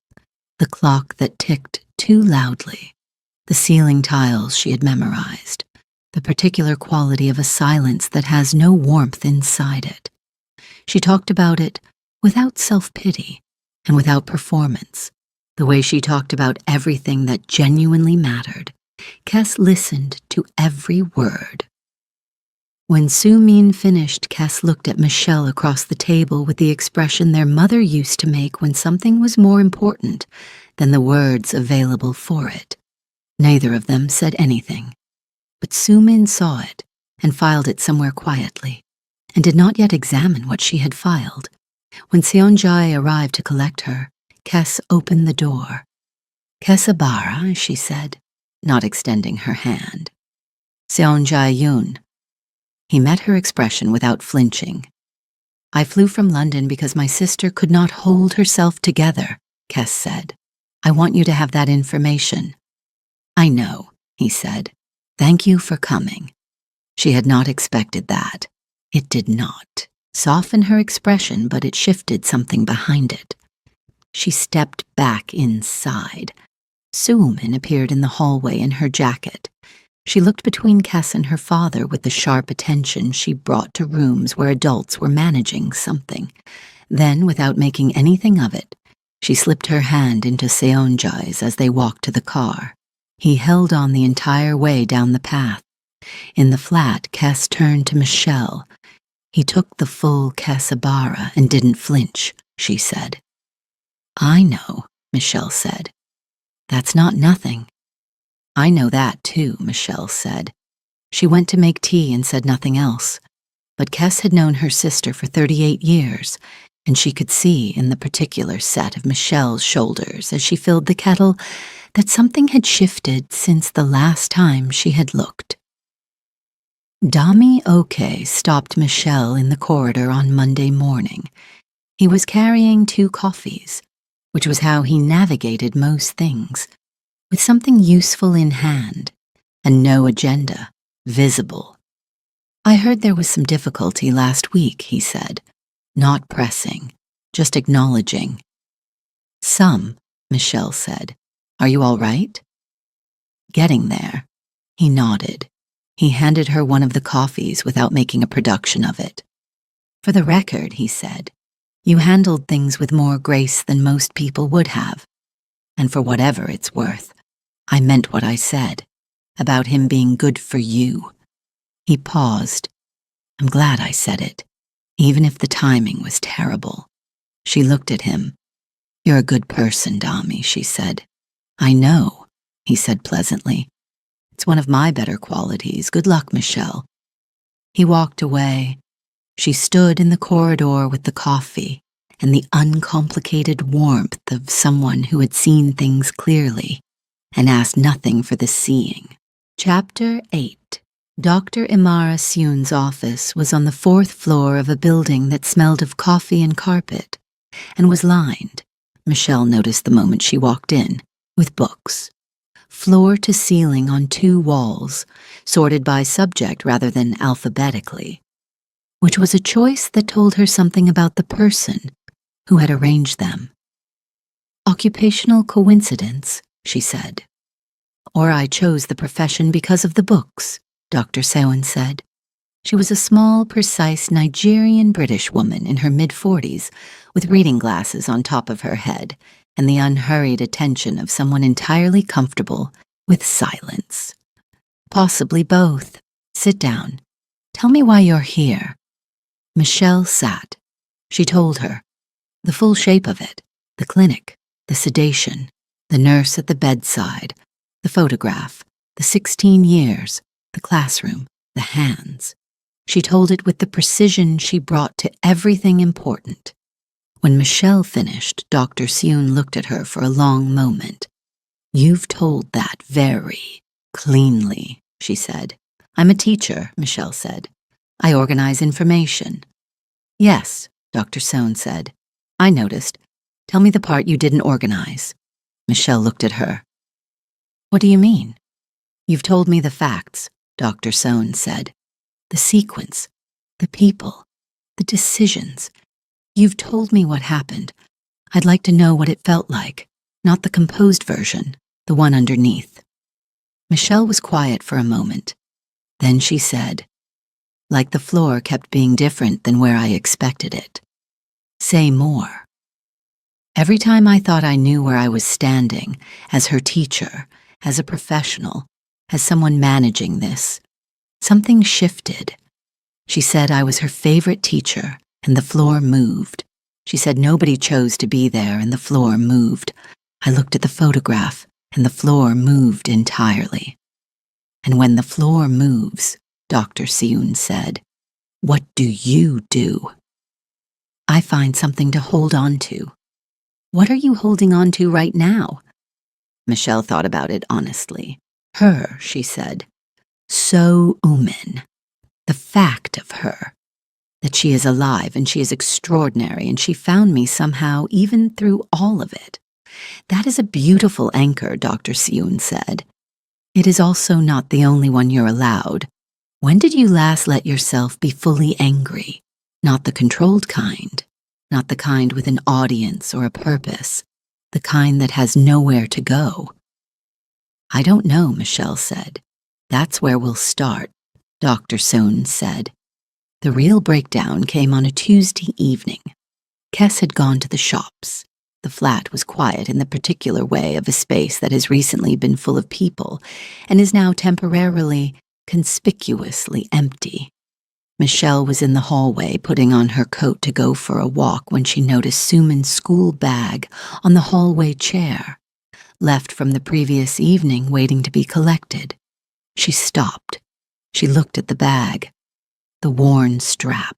the clock that ticked too loudly, the ceiling tiles she had memorized, the particular quality of a silence that has no warmth inside it. She talked about it without self-pity and without performance, the way she talked about everything that genuinely mattered. Kes listened to every word. When Sumin finished, Kes looked at Michelle across the table with the expression their mother used to make when something was more important than the words available for it. Neither of them said anything, but Sumin saw it and filed it somewhere quietly, and did not yet examine what she had filed. When Seonjae arrived to collect her, Kes opened the door. "Kesabara," she said, not extending her hand. "Seonjae Yun." He met her expression without flinching. "I flew from London because my sister could not hold herself together," Kes said. "I want you to have that information." "I know," he said. "Thank you for coming." She had not expected that. It did not soften her expression, but it shifted something behind it. She stepped back inside. Sumin appeared in the hallway in her jacket. She looked between Kes and her father with the sharp attention she brought to rooms where adults were managing something. Then, without making anything of it, she slipped her hand into Seonjae's as they walked to the car. He held on the entire way down the path. In the flat, Kes turned to Michelle. "He took the full Kesabara and didn't flinch," she said. "I know," Michelle said. "That's not nothing." "I know that too," Michelle said. She went to make tea and said nothing else. But Kes had known her sister for 38 years, and she could see in the particular set of Michelle's shoulders as she filled the kettle that something had shifted since the last time she had looked. Dami Oke stopped Michelle in the corridor on Monday morning. He was carrying 2 coffees, which was how he navigated most things, with something useful in hand, and no agenda visible. "I heard there was some difficulty last week," he said, not pressing, just acknowledging. "Some," Michelle said. "Are you all right?" "Getting there." He nodded. He handed her one of the coffees without making a production of it. "For the record," he said, "you handled things with more grace than most people would have. And for whatever it's worth, I meant what I said, about him being good for you." He paused. "I'm glad I said it, even if the timing was terrible." She looked at him. "You're a good person, Dami," she said. I know, he said pleasantly. It's one of my better qualities. Good luck, Michelle. He walked away. She stood in the corridor with the coffee and the uncomplicated warmth of someone who had seen things clearly and asked nothing for the seeing. Chapter 8. Dr. Imara Sioon's office was on the 4th floor of a building that smelled of coffee and carpet and was lined, Michelle noticed the moment she walked in, with books. Floor to ceiling on 2 walls, sorted by subject rather than alphabetically, which was a choice that told her something about the person who had arranged them. Occupational coincidence, she said. Or I chose the profession because of the books, Dr. Sewon said. She was a small, precise Nigerian-British woman in her mid-40s, with reading glasses on top of her head and the unhurried attention of someone entirely comfortable with silence. Possibly both. Sit down. Tell me why you're here. Michelle sat. She told her. The full shape of it, the clinic, the sedation, the nurse at the bedside, the photograph, the 16 years, the classroom, the hands. She told it with the precision she brought to everything important. When Michelle finished, Dr. Sioon looked at her for a long moment. You've told that very cleanly, she said. I'm a teacher, Michelle said. I organize information. Yes, Dr. Sioon said. I noticed. Tell me the part you didn't organize. Michelle looked at her. What do you mean? You've told me the facts, Dr. Sioon said. The sequence, the people, the decisions. You've told me what happened. I'd like to know what it felt like, not the composed version, the one underneath. Michelle was quiet for a moment. Then she said, like the floor kept being different than where I expected it. Say more. Every time I thought I knew where I was standing, as her teacher, as a professional, as someone managing this, something shifted. She said I was her favorite teacher, and the floor moved. She said nobody chose to be there, and the floor moved. I looked at the photograph, and the floor moved entirely. And when the floor moves, Dr. Sioon said, what do you do? I find something to hold on to. What are you holding on to right now? Michelle thought about it honestly. Her, she said. So Umin. The fact of her. That she is alive and she is extraordinary and she found me somehow even through all of it. That is a beautiful anchor, Dr. Sioon said. It is also not the only one you're allowed. When did you last let yourself be fully angry? Not the controlled kind. Not the kind with an audience or a purpose. The kind that has nowhere to go. I don't know, Michelle said. That's where we'll start, Dr. Sioon said. The real breakdown came on a Tuesday evening. Kes had gone to the shops. The flat was quiet in the particular way of a space that has recently been full of people and is now temporarily, conspicuously empty. Michelle was in the hallway putting on her coat to go for a walk when she noticed Suman's school bag on the hallway chair, left from the previous evening waiting to be collected. She stopped. She looked at the bag. The worn strap,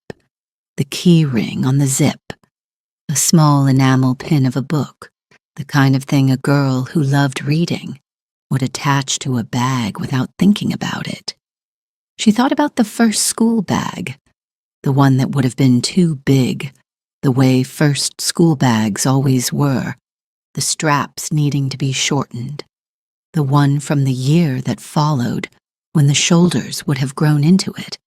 the key ring on the zip, a small enamel pin of a book, the kind of thing a girl who loved reading would attach to a bag without thinking about it. She thought about the first school bag, the one that would have been too big, the way first school bags always were, the straps needing to be shortened, the one from the year that followed when the shoulders would have grown into it.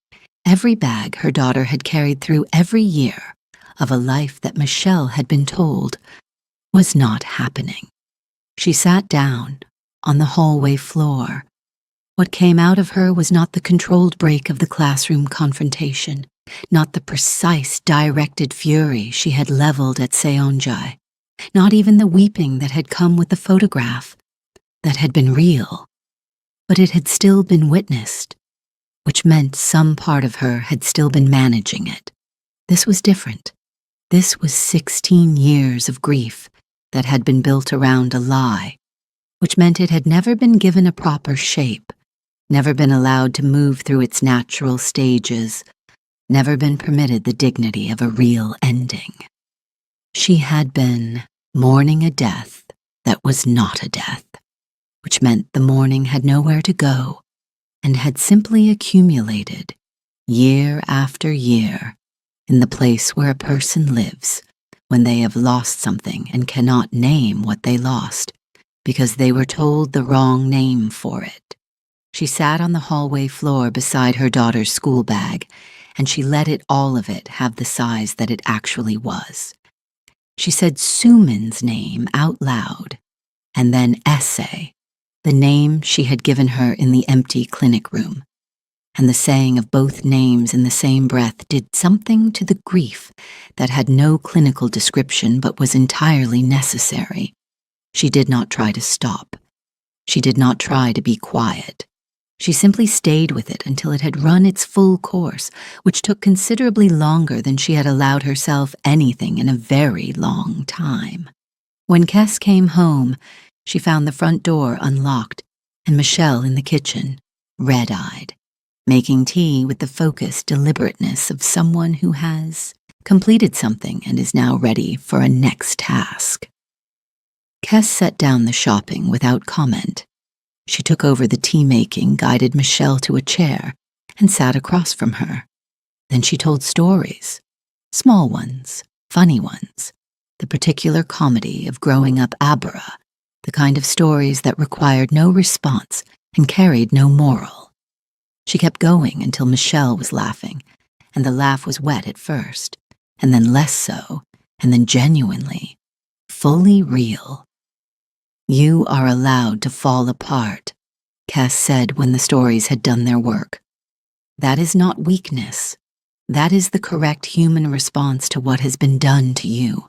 Every bag her daughter had carried through every year of a life that Michelle had been told was not happening. She sat down on the hallway floor. What came out of her was not the controlled break of the classroom confrontation, not the precise, directed fury she had leveled at Seonjae, not even the weeping that had come with the photograph, that had been real, but it had still been witnessed, which meant some part of her had still been managing it. This was different. This was 16 years of grief that had been built around a lie, which meant it had never been given a proper shape, never been allowed to move through its natural stages, never been permitted the dignity of a real ending. She had been mourning a death that was not a death, which meant the mourning had nowhere to go and had simply accumulated, year after year, in the place where a person lives when they have lost something and cannot name what they lost because they were told the wrong name for it. She sat on the hallway floor beside her daughter's school bag, and she let all of it have the size that it actually was. She said Suman's name out loud, and then Essay, the name she had given her in the empty clinic room. And the saying of both names in the same breath did something to the grief that had no clinical description but was entirely necessary. She did not try to stop. She did not try to be quiet. She simply stayed with it until it had run its full course, which took considerably longer than she had allowed herself anything in a very long time. When Kes came home, she found the front door unlocked and Michelle in the kitchen, red-eyed, making tea with the focused deliberateness of someone who has completed something and is now ready for a next task. Kes set down the shopping without comment. She took over the tea-making, guided Michelle to a chair, and sat across from her. Then she told stories, small ones, funny ones, the particular comedy of growing up Abra, the kind of stories that required no response and carried no moral. She kept going until Michelle was laughing, and the laugh was wet at first, and then less so, and then genuinely, fully real. "You are allowed to fall apart," Kes said when the stories had done their work. "That is not weakness. That is the correct human response to what has been done to you."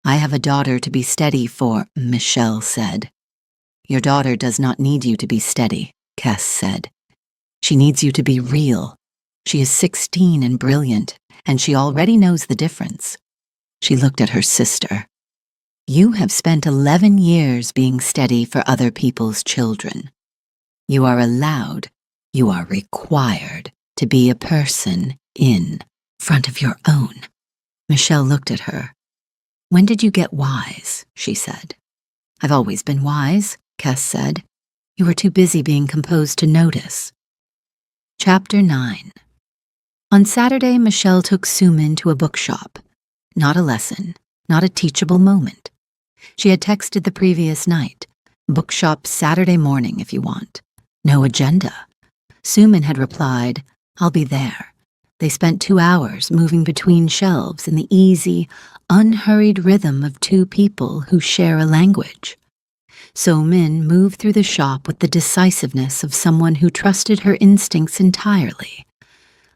"I have a daughter to be steady for," Michelle said. "Your daughter does not need you to be steady," Kes said. "She needs you to be real. She is 16 and brilliant, and she already knows the difference." She looked at her sister. "You have spent 11 years being steady for other people's children. You are allowed, you are required to be a person in front of your own." Michelle looked at her. "When did you get wise?" she said. "I've always been wise," Kes said. "You were too busy being composed to notice." Chapter 9. On Saturday, Michelle took Suman to a bookshop. Not a lesson, not a teachable moment. She had texted the previous night, "Bookshop Saturday morning if you want." No agenda. Suman had replied, "I'll be there." They spent 2 hours moving between shelves in the easy, unhurried rhythm of two people who share a language. So-min moved through the shop with the decisiveness of someone who trusted her instincts entirely,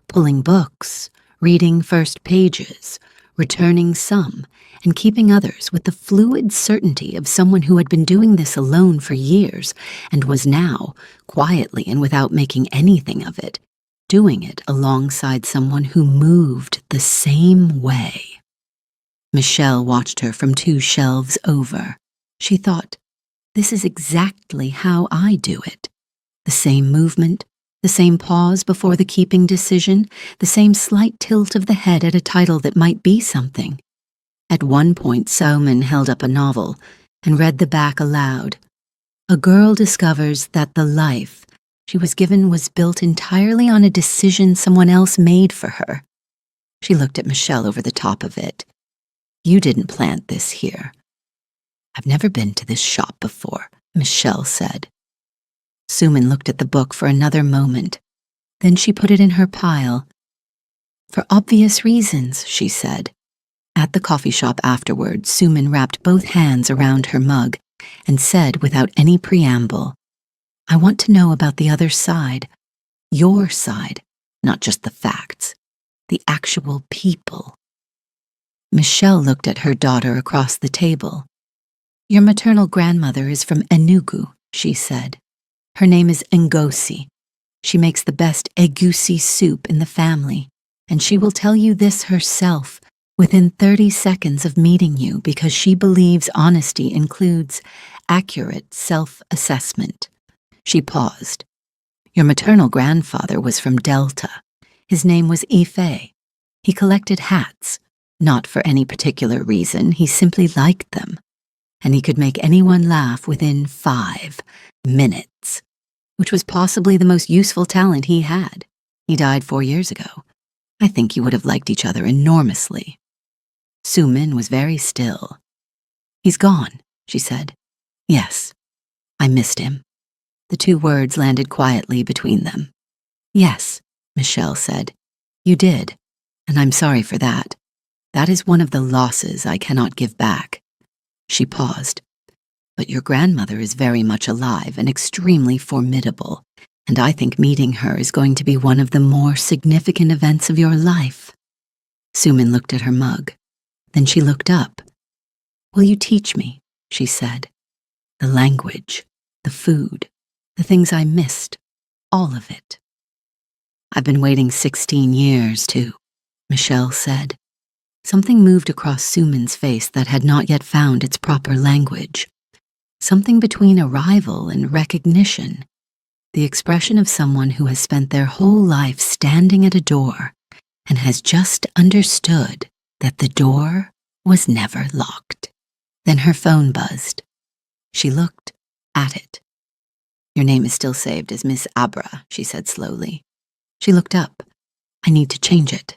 pulling books, reading first pages, returning some, and keeping others with the fluid certainty of someone who had been doing this alone for years and was now, quietly and without making anything of it, doing it alongside someone who moved the same way. Michelle watched her from 2 shelves over. She thought, "This is exactly how I do it." The same movement, the same pause before the keeping decision, the same slight tilt of the head at a title that might be something. At one point, So-min held up a novel and read the back aloud. A girl discovers that the life she was given was built entirely on a decision someone else made for her. She looked at Michelle over the top of it. "You didn't plant this here." "I've never been to this shop before," Michelle said. Suman looked at the book for another moment. Then she put it in her pile. "For obvious reasons," she said. At the coffee shop afterward, Suman wrapped both hands around her mug and said without any preamble, "I want to know about the other side. Your side, not just the facts. The actual people." Michelle looked at her daughter across the table. "Your maternal grandmother is from Enugu," she said. "Her name is Ngozi. She makes the best egusi soup in the family, and she will tell you this herself within 30 seconds of meeting you because she believes honesty includes accurate self-assessment. She paused. Your maternal grandfather was from Delta. His name was Ife. He collected hats. Not for any particular reason, he simply liked them. And he could make anyone laugh within 5 minutes, which was possibly the most useful talent he had. He died 4 years ago. I think you would have liked each other enormously. Sumin was very still. He's gone, she said. Yes, I missed him. The 2 words landed quietly between them. Yes, Michelle said. You did, and I'm sorry for that. That is one of the losses I cannot give back. She paused. But your grandmother is very much alive and extremely formidable, and I think meeting her is going to be one of the more significant events of your life. Sumin looked at her mug. Then she looked up. Will you teach me, she said. The language, the food, the things I missed, all of it. I've been waiting 16 years, too, Michelle said. Something moved across Sumin's face that had not yet found its proper language. Something between arrival and recognition. The expression of someone who has spent their whole life standing at a door and has just understood that the door was never locked. Then her phone buzzed. She looked at it. Your name is still saved as Miss Abra, she said slowly. She looked up. I need to change it.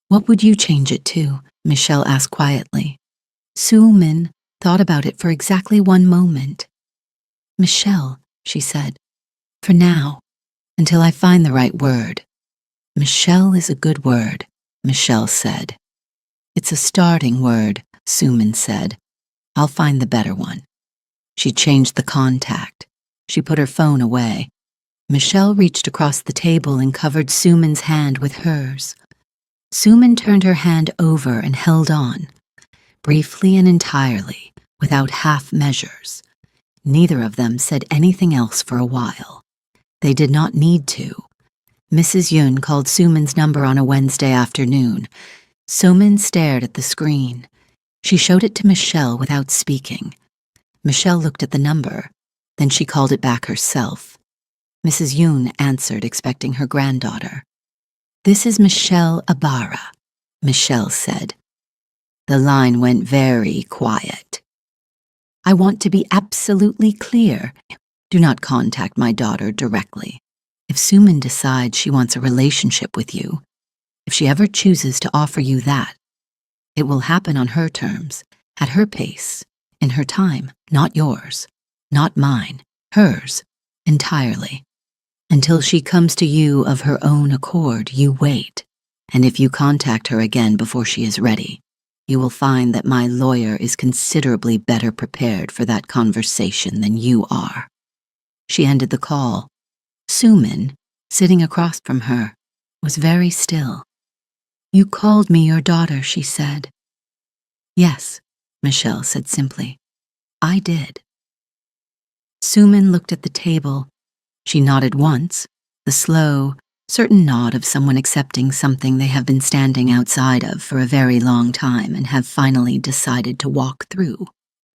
What would you change it to? Michelle asked quietly. Sumin thought about it for exactly 1 moment. Michelle, she said, for now, until I find the right word. Michelle is a good word, Michelle said. It's a starting word, Sumin said. I'll find the better one. She changed the contact. She put her phone away. Michelle reached across the table and covered Sumin's hand with hers. Sumin turned her hand over and held on, briefly and entirely, without half measures. Neither of them said anything else for a while. They did not need to. Mrs. Yun called Sumin's number on a Wednesday afternoon. Sumin stared at the screen. She showed it to Michelle without speaking. Michelle looked at the number. Then she called it back herself. Mrs. Yun answered, expecting her granddaughter. This is Michelle Abara, Michelle said. The line went very quiet. I want to be absolutely clear. Do not contact my daughter directly. If Sumin decides she wants a relationship with you, if she ever chooses to offer you that, it will happen on her terms, at her pace, in her time, not yours, not mine, hers, entirely. Until she comes to you of her own accord, you wait, and if you contact her again before she is ready, you will find that my lawyer is considerably better prepared for that conversation than you are. She ended the call. Sumin, sitting across from her, was very still. You called me your daughter, she said. Yes, Michelle said simply. I did. Sumin looked at the table. She nodded once, the slow, certain nod of someone accepting something they have been standing outside of for a very long time and have finally decided to walk through.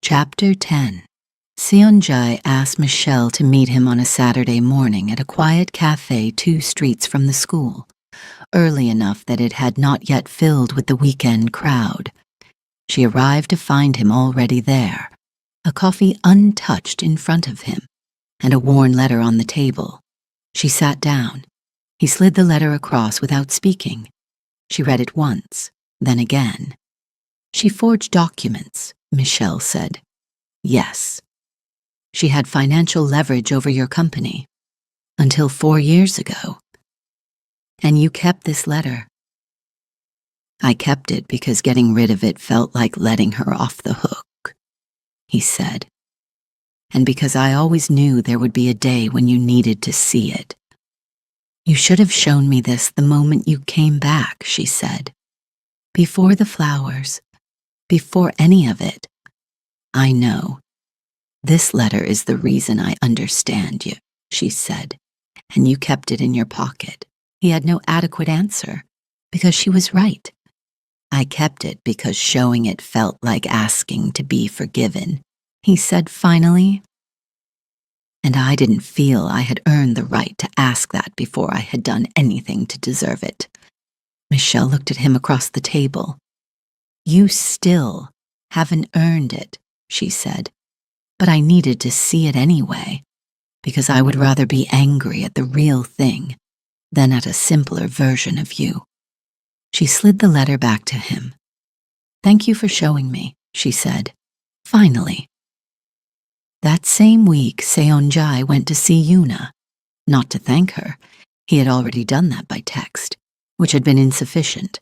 Chapter 10. Seonjae asked Michelle to meet him on a Saturday morning at a quiet cafe 2 streets from the school, early enough that it had not yet filled with the weekend crowd. She arrived to find him already there, a coffee untouched in front of him, and a worn letter on the table. She sat down. He slid the letter across without speaking. She read it once, then again. She forged documents, Michelle said. Yes. She had financial leverage over your company. Until 4 years ago. And you kept this letter. I kept it because getting rid of it felt like letting her off the hook, he said. And because I always knew there would be a day when you needed to see it. You should have shown me this the moment you came back, she said. Before the flowers, before any of it. I know. This letter is the reason I understand you, she said, and you kept it in your pocket. He had no adequate answer, because she was right. I kept it because showing it felt like asking to be forgiven. he said finally. And I didn't feel I had earned the right to ask that before I had done anything to deserve it. Michelle looked at him across the table. You still haven't earned it, she said, but I needed to see it anyway, because I would rather be angry at the real thing than at a simpler version of you. She slid the letter back to him. Thank you for showing me, she said. Finally. That same week, Seonjae went to see Yuna. Not to thank her. He had already done that by text, which had been insufficient,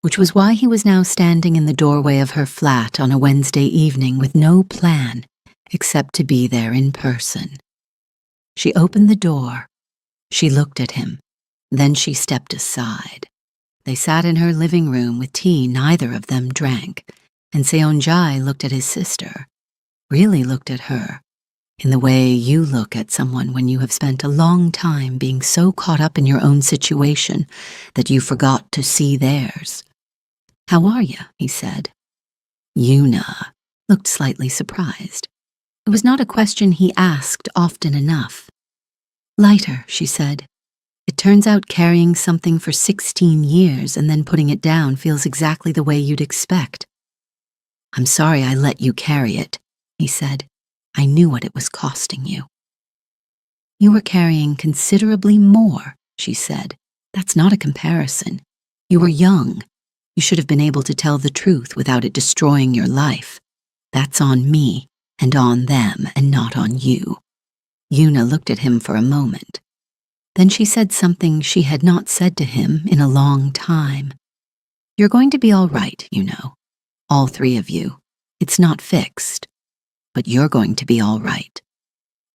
which was why he was now standing in the doorway of her flat on a Wednesday evening with no plan except to be there in person. She opened the door. She looked at him. Then she stepped aside. They sat in her living room with tea neither of them drank, and Seonjae looked at his sister, really looked at her, in the way you look at someone when you have spent a long time being so caught up in your own situation that you forgot to see theirs. How are you? He said. Yuna looked slightly surprised. It was not a question he asked often enough. Lighter, she said. It turns out carrying something for 16 years and then putting it down feels exactly the way you'd expect. I'm sorry I let you carry it, he said. I knew what it was costing you. You were carrying considerably more, she said. That's not a comparison. You were young. You should have been able to tell the truth without it destroying your life. That's on me and on them and not on you. Yuna looked at him for a moment. Then she said something she had not said to him in a long time. You're going to be all right, you know. All three of you. It's not fixed. But you're going to be all right.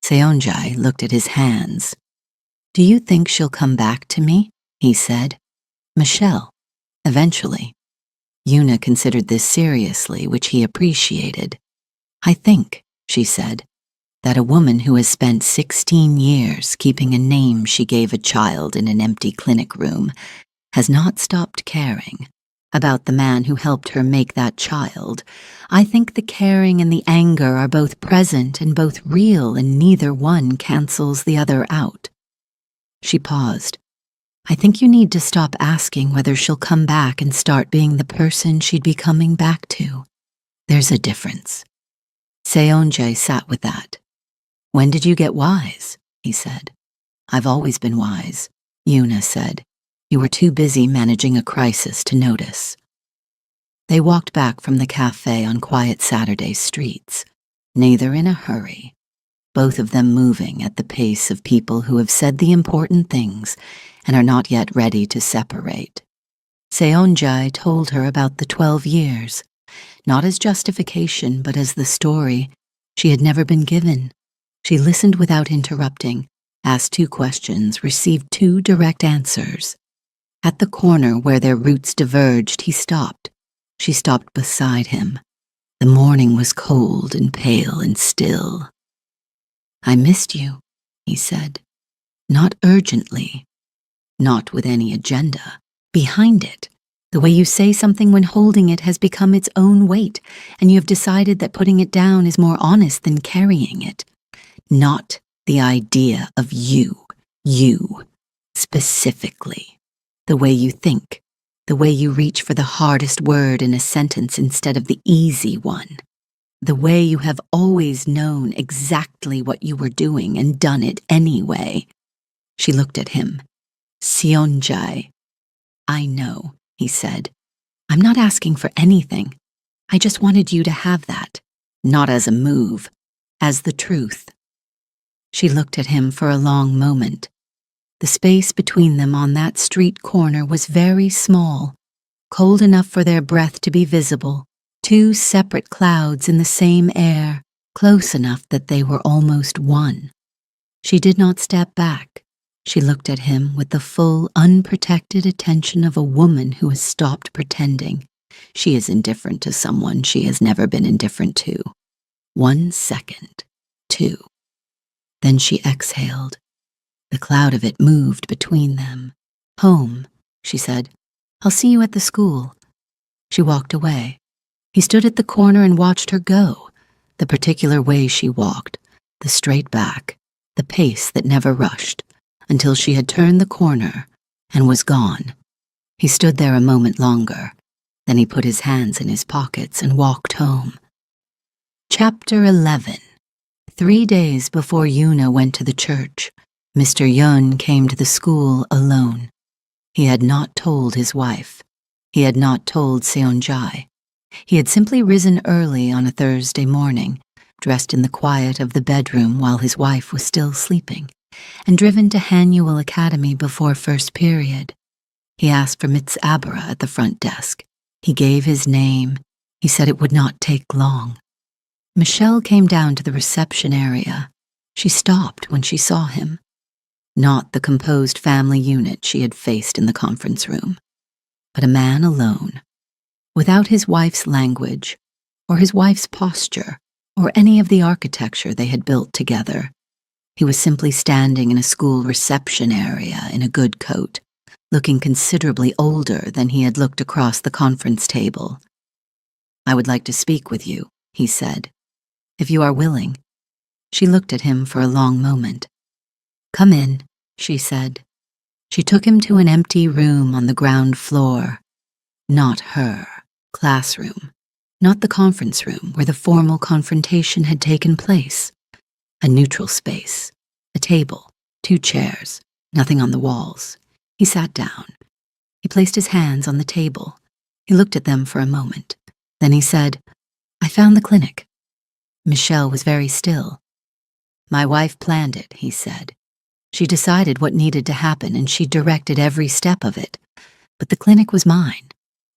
Seonjae looked at his hands. Do you think she'll come back to me? He said. Michelle. Eventually. Yuna considered this seriously, which he appreciated. I think, she said, that a woman who has spent 16 years keeping a name she gave a child in an empty clinic room has not stopped caring about the man who helped her make that child. I think the caring and the anger are both present and both real, and neither one cancels the other out. She paused. I think you need to stop asking whether she'll come back and start being the person she'd be coming back to. There's a difference. Seonjae sat with that. When did you get wise? He said. I've always been wise, Yuna said. You were too busy managing a crisis to notice. They walked back from the cafe on quiet Saturday streets, neither in a hurry, both of them moving at the pace of people who have said the important things and are not yet ready to separate. Seonjae told her about the 12 years, not as justification but as the story she had never been given. She listened without interrupting, asked 2 questions, received 2 direct answers. At the corner where their routes diverged, he stopped. She stopped beside him. The morning was cold and pale and still. I missed you, he said. Not urgently. Not with any agenda. Behind it. The way you say something when holding it has become its own weight, and you have decided that putting it down is more honest than carrying it. Not the idea of you, specifically. The way you think, the way you reach for the hardest word in a sentence instead of the easy one. The way you have always known exactly what you were doing and done it anyway. She looked at him. Seonjae. I know, he said. I'm not asking for anything. I just wanted you to have that. Not as a move, as the truth. She looked at him for a long moment. The space between them on that street corner was very small, cold enough for their breath to be visible, 2 separate clouds in the same air, close enough that they were almost one. She did not step back. She looked at him with the full, unprotected attention of a woman who has stopped pretending she is indifferent to someone she has never been indifferent to. 1 second, 2. Then she exhaled. The cloud of it moved between them. Home, she said. I'll see you at the school. She walked away. He stood at the corner and watched her go. The particular way she walked, the straight back, the pace that never rushed, until she had turned the corner and was gone. He stood there a moment longer. Then he put his hands in his pockets and walked home. Chapter 11. 3 days before Yuna went to the church, Mr. Yun came to the school alone. He had not told his wife. He had not told Seonjai. He had simply risen early on a Thursday morning, dressed in the quiet of the bedroom while his wife was still sleeping, and driven to Hanyul Academy before first period. He asked for Ms. Abara at the front desk. He gave his name. He said it would not take long. Michelle came down to the reception area. She stopped when she saw him. Not the composed family unit she had faced in the conference room, but a man alone, without his wife's language, or his wife's posture, or any of the architecture they had built together. He was simply standing in a school reception area in a good coat, looking considerably older than he had looked across the conference table. "I would like to speak with you," he said, "if you are willing." She looked at him for a long moment. "Come in," she said. She took him to an empty room on the ground floor. Not her classroom, not the conference room where the formal confrontation had taken place. A neutral space, a table, 2 chairs, nothing on the walls. He sat down. He placed his hands on the table. He looked at them for a moment. Then he said, "I found the clinic." Michelle was very still. "My wife planned it," he said. "She decided what needed to happen and she directed every step of it. But the clinic was mine.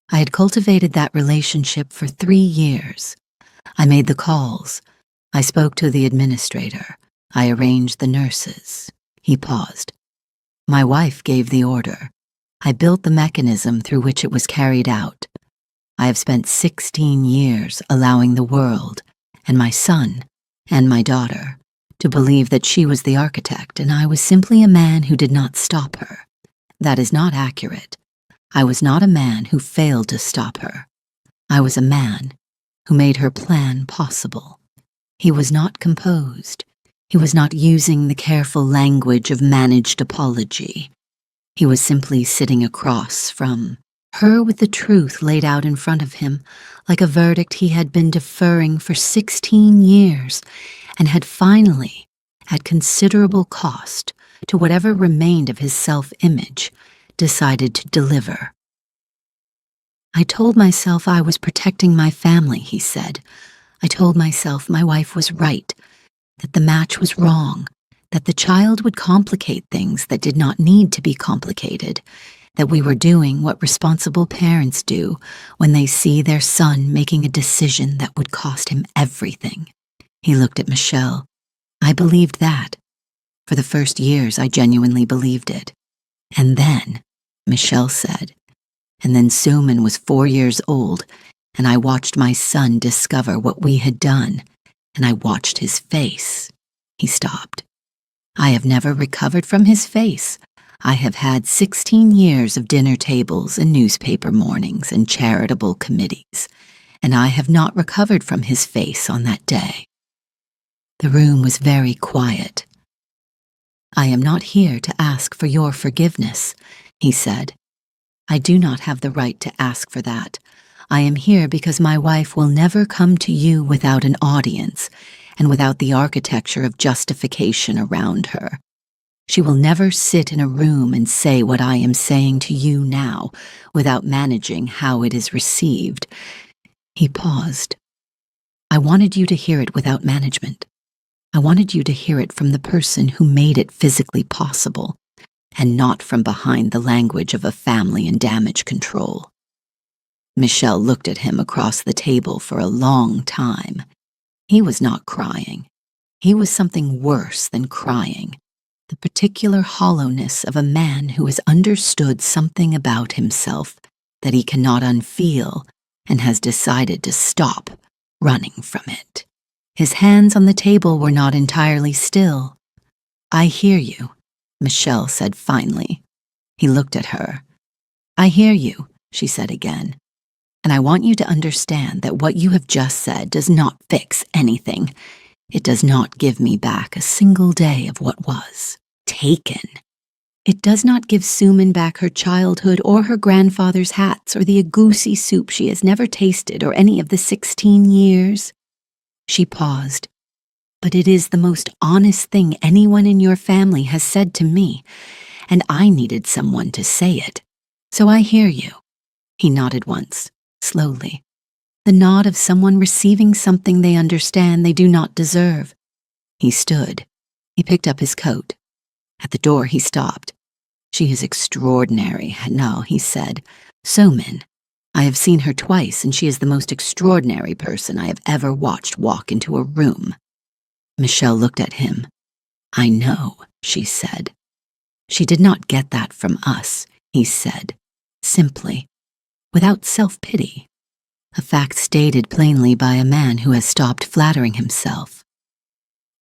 I had cultivated that relationship for 3 years. I made the calls. I spoke to the administrator. I arranged the nurses." He paused. "My wife gave the order. I built the mechanism through which it was carried out. I have spent 16 years allowing the world, and my son, and my daughter, to believe that she was the architect and I was simply a man who did not stop her. That is not accurate. I was not a man who failed to stop her. I was a man who made her plan possible. He was not composed. He was not using the careful language of managed apology. He was simply sitting across from her with the truth laid out in front of him, like a verdict he had been deferring for 16 years and had finally, at considerable cost to whatever remained of his self-image, decided to deliver. "I told myself I was protecting my family," he said. "I told myself my wife was right, that the match was wrong, that the child would complicate things that did not need to be complicated, that we were doing what responsible parents do when they see their son making a decision that would cost him everything." He looked at Michelle. "I believed that. For the first years, I genuinely believed it. And then," Michelle said, "and then Suman was 4 years old, and I watched my son discover what we had done, and I watched his face." He stopped. "I have never recovered from his face. I have had 16 years of dinner tables and newspaper mornings and charitable committees, and I have not recovered from his face on that day." The room was very quiet. "I am not here to ask for your forgiveness," he said. "I do not have the right to ask for that. I am here because my wife will never come to you without an audience and without the architecture of justification around her. She will never sit in a room and say what I am saying to you now without managing how it is received." He paused. "I wanted you to hear it without management. I wanted you to hear it from the person who made it physically possible, and not from behind the language of a family and damage control." Michelle looked at him across the table for a long time. He was not crying. He was something worse than crying. The particular hollowness of a man who has understood something about himself that he cannot unfeel and has decided to stop running from it. His hands on the table were not entirely still. "I hear you," Michelle said finally. He looked at her. "I hear you," she said again. And I want you to understand that what you have just said does not fix anything. It does not give me back a single day of what was taken. It does not give Suman back her childhood or her grandfather's hats or the agouti soup she has never tasted or any of the 16 years. She paused. But it is the most honest thing anyone in your family has said to me, and I needed someone to say it. So I hear you. He nodded once, slowly. The nod of someone receiving something they understand they do not deserve. He stood. He picked up his coat. At the door he stopped. She is extraordinary. No, he said. Suman. I have seen her twice, and she is the most extraordinary person I have ever watched walk into a room. Michelle looked at him. I know, she said. She did not get that from us, he said, simply, without self-pity, a fact stated plainly by a man who has stopped flattering himself.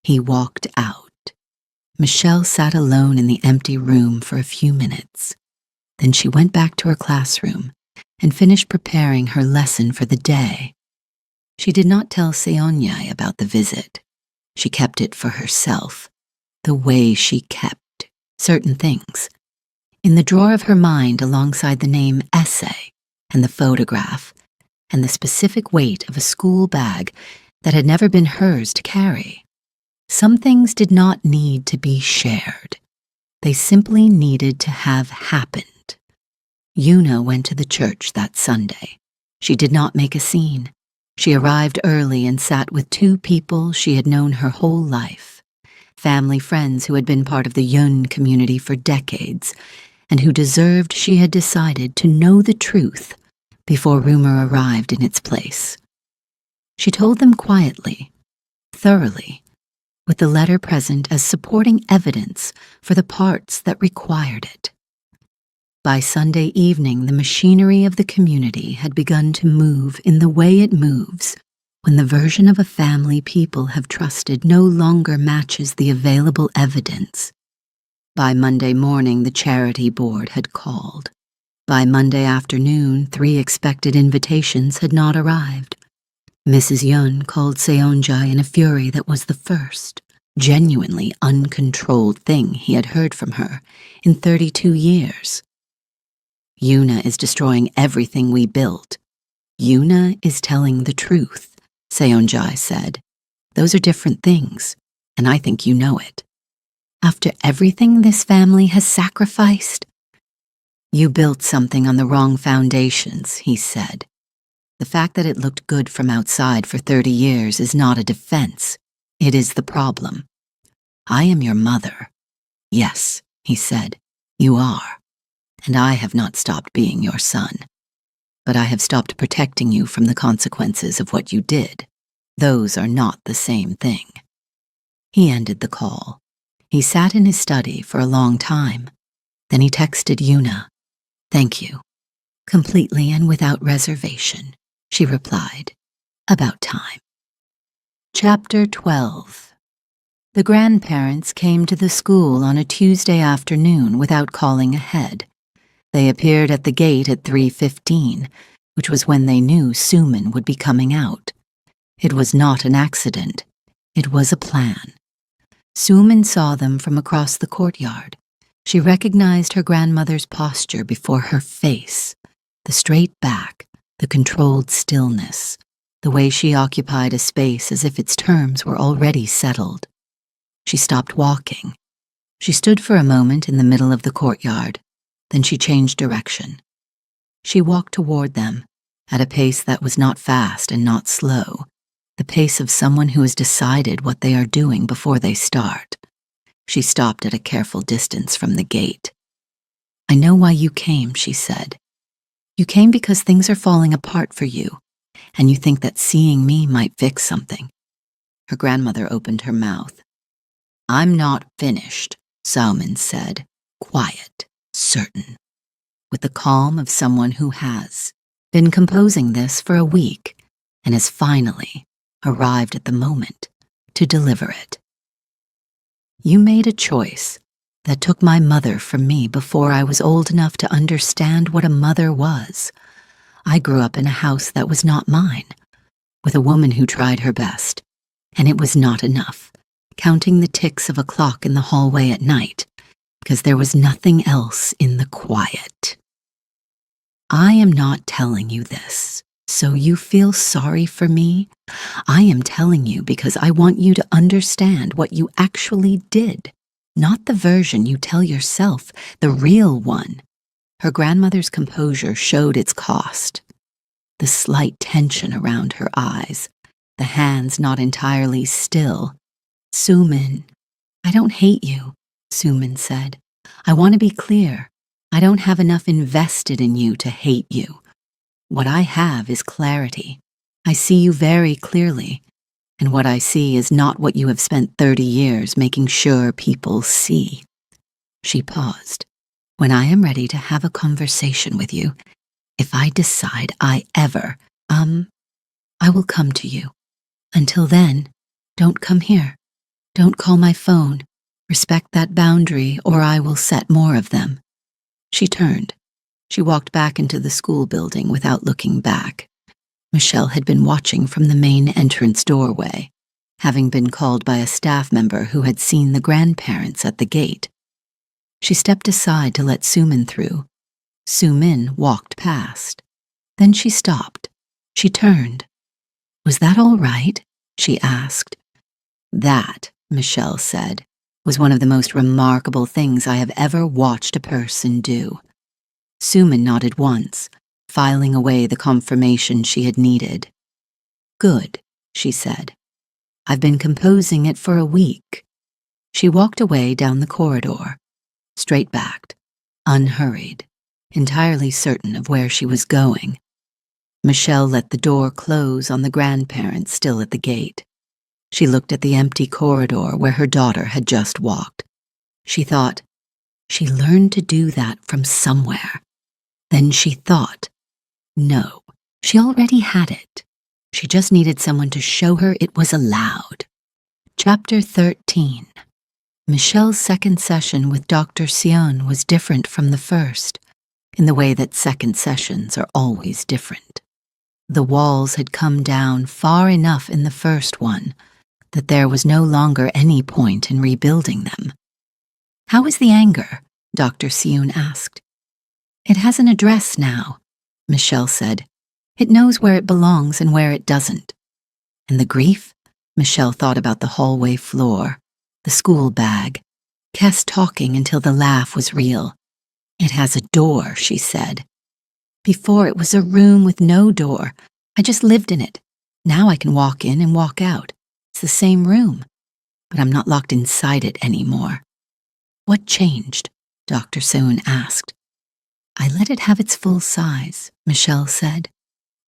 He walked out. Michelle sat alone in the empty room for a few minutes. Then she went back to her classroom and finished preparing her lesson for the day. She did not tell Seonyae about the visit. She kept it for herself, the way she kept certain things. In the drawer of her mind alongside the name essay and the photograph and the specific weight of a school bag that had never been hers to carry. Some things did not need to be shared. They simply needed to have happened. Yuna went to the church that Sunday. She did not make a scene. She arrived early and sat with two people she had known her whole life, family friends who had been part of the Yun community for decades, and who deserved, she had decided, to know the truth before rumor arrived in its place. She told them quietly, thoroughly, with the letter present as supporting evidence for the parts that required it. By Sunday evening, the machinery of the community had begun to move in the way it moves when the version of a family people have trusted no longer matches the available evidence. By Monday morning, the charity board had called. By Monday afternoon, 3 expected invitations had not arrived. Mrs. Yun called Seonjae in a fury that was the first, genuinely uncontrolled thing he had heard from her in 32 years. Yuna is destroying everything we built. Yuna is telling the truth, Seonjae said. Those are different things, and I think you know it. After everything this family has sacrificed, you built something on the wrong foundations, he said. The fact that it looked good from outside for 30 years is not a defense. It is the problem. I am your mother. Yes, he said, you are. And I have not stopped being your son. But I have stopped protecting you from the consequences of what you did. Those are not the same thing. He ended the call. He sat in his study for a long time. Then he texted Yuna. Thank you. Completely and without reservation, she replied. About time. Chapter 12. The grandparents came to the school on a Tuesday afternoon without calling ahead. They appeared at the gate at 3:15, which was when they knew Suman would be coming out. It was not an accident. It was a plan. Suman saw them from across the courtyard. She recognized her grandmother's posture before her face, the straight back, the controlled stillness, the way she occupied a space as if its terms were already settled. She stopped walking. She stood for a moment in the middle of the courtyard. Then she changed direction. She walked toward them, at a pace that was not fast and not slow, the pace of someone who has decided what they are doing before they start. She stopped at a careful distance from the gate. I know why you came, she said. You came because things are falling apart for you, and you think that seeing me might fix something. Her grandmother opened her mouth. I'm not finished, Salman said, quiet, certain, with the calm of someone who has been composing this for a week and has finally arrived at the moment to deliver it. You made a choice that took my mother from me before I was old enough to understand what a mother was. I grew up in a house that was not mine, with a woman who tried her best, and it was not enough, counting the ticks of a clock in the hallway at night, because there was nothing else in the quiet. I am not telling you this so you feel sorry for me. I am telling you because I want you to understand what you actually did, not the version you tell yourself, the real one. Her grandmother's composure showed its cost. The slight tension around her eyes, the hands not entirely still. Sumin, I don't hate you, Sumin said. I want to be clear. I don't have enough invested in you to hate you. What I have is clarity. I see you very clearly, and what I see is not what you have spent 30 years making sure people see. She paused. When I am ready to have a conversation with you, if I decide I ever, I will come to you. Until then, don't come here. Don't call my phone. Respect that boundary, or I will set more of them. She turned. She walked back into the school building without looking back. Michelle had been watching from the main entrance doorway, having been called by a staff member who had seen the grandparents at the gate. She stepped aside to let Sumin through. Sumin walked past. Then she stopped. She turned. Was that all right? She asked. That, Michelle said, was one of the most remarkable things I have ever watched a person do. Sumin nodded once, filing away the confirmation she had needed. Good, she said. I've been composing it for a week. She walked away down the corridor, straight-backed, unhurried, entirely certain of where she was going. Michelle let the door close on the grandparents still at the gate. She looked at the empty corridor where her daughter had just walked. She thought, she learned to do that from somewhere. Then she thought, no, she already had it. She just needed someone to show her it was allowed. Chapter 13. Michelle's second session with Dr. Sion was different from the first, in the way that second sessions are always different. The walls had come down far enough in the first one that there was no longer any point in rebuilding them. How is the anger? Dr. Sion asked. It has an address now, Michelle said. It knows where it belongs and where it doesn't. And the grief? Michelle thought about the hallway floor, the school bag, Kes talking until the laugh was real. It has a door, she said. Before it was a room with no door. I just lived in it. Now I can walk in and walk out. It's the same room, but I'm not locked inside it anymore. What changed? Dr. Sion asked. I let it have its full size, Michelle said.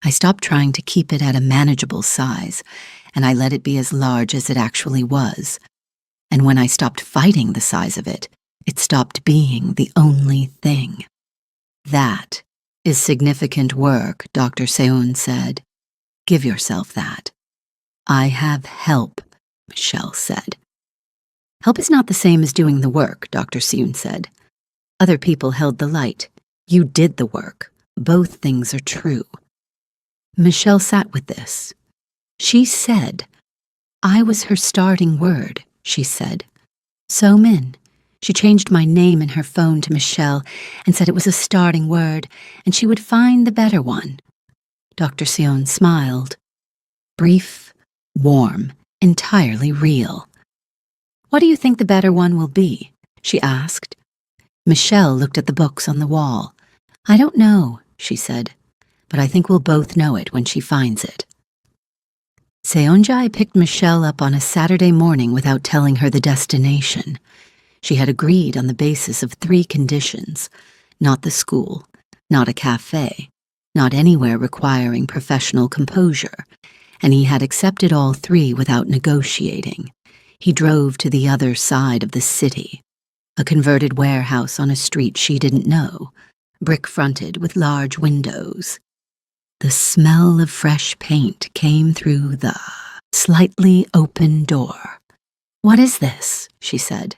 I stopped trying to keep it at a manageable size, and I let it be as large as it actually was. And when I stopped fighting the size of it, it stopped being the only thing. That is significant work, Dr. Sion said. Give yourself that. I have help, Michelle said. Help is not the same as doing the work, Dr. Sion said. Other people held the light. You did the work. Both things are true. Michelle sat with this. She said, I was her starting word, she said. So Min. She changed my name in her phone to Michelle and said it was a starting word and she would find the better one. Dr. Sion smiled. Brief, warm, entirely real. What do you think the better one will be? She asked. Michelle looked at the books on the wall. I don't know, she said, but I think we'll both know it when she finds it. Seonjae picked Michelle up on a Saturday morning without telling her the destination. She had agreed on the basis of 3 conditions: not the school, not a cafe, not anywhere requiring professional composure, and he had accepted all 3 without negotiating. He drove to the other side of the city, a converted warehouse on a street she didn't know, brick-fronted with large windows. The smell of fresh paint came through the slightly open door. What is this? She said.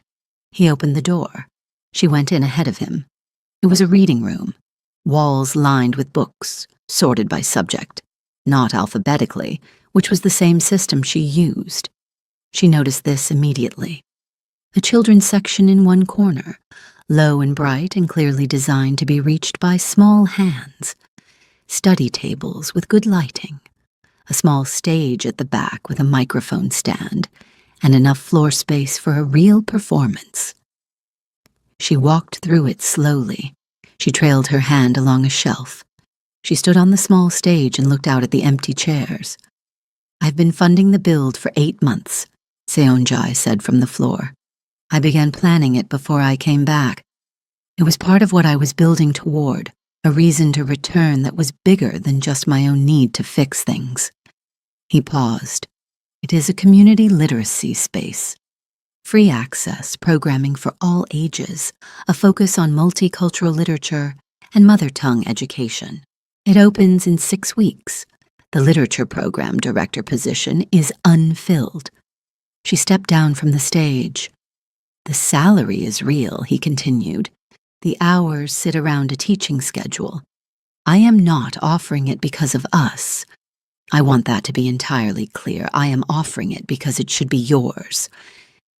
He opened the door. She went in ahead of him. It was a reading room, walls lined with books, sorted by subject, not alphabetically, which was the same system she used. She noticed this immediately. A children's section in one corner, low and bright and clearly designed to be reached by small hands. Study tables with good lighting. A small stage at the back with a microphone stand, and enough floor space for a real performance. She walked through it slowly. She trailed her hand along a shelf. She stood on the small stage and looked out at the empty chairs. "I've been funding the build for 8 months," Seonjae said from the floor. "I began planning it before I came back. It was part of what I was building toward, a reason to return that was bigger than just my own need to fix things." He paused. "It is a community literacy space. Free access, programming for all ages, a focus on multicultural literature, and mother tongue education. It opens in 6 weeks. The literature program director position is unfilled." She stepped down from the stage. "The salary is real," he continued. "The hours sit around a teaching schedule. I am not offering it because of us. I want that to be entirely clear. I am offering it because it should be yours.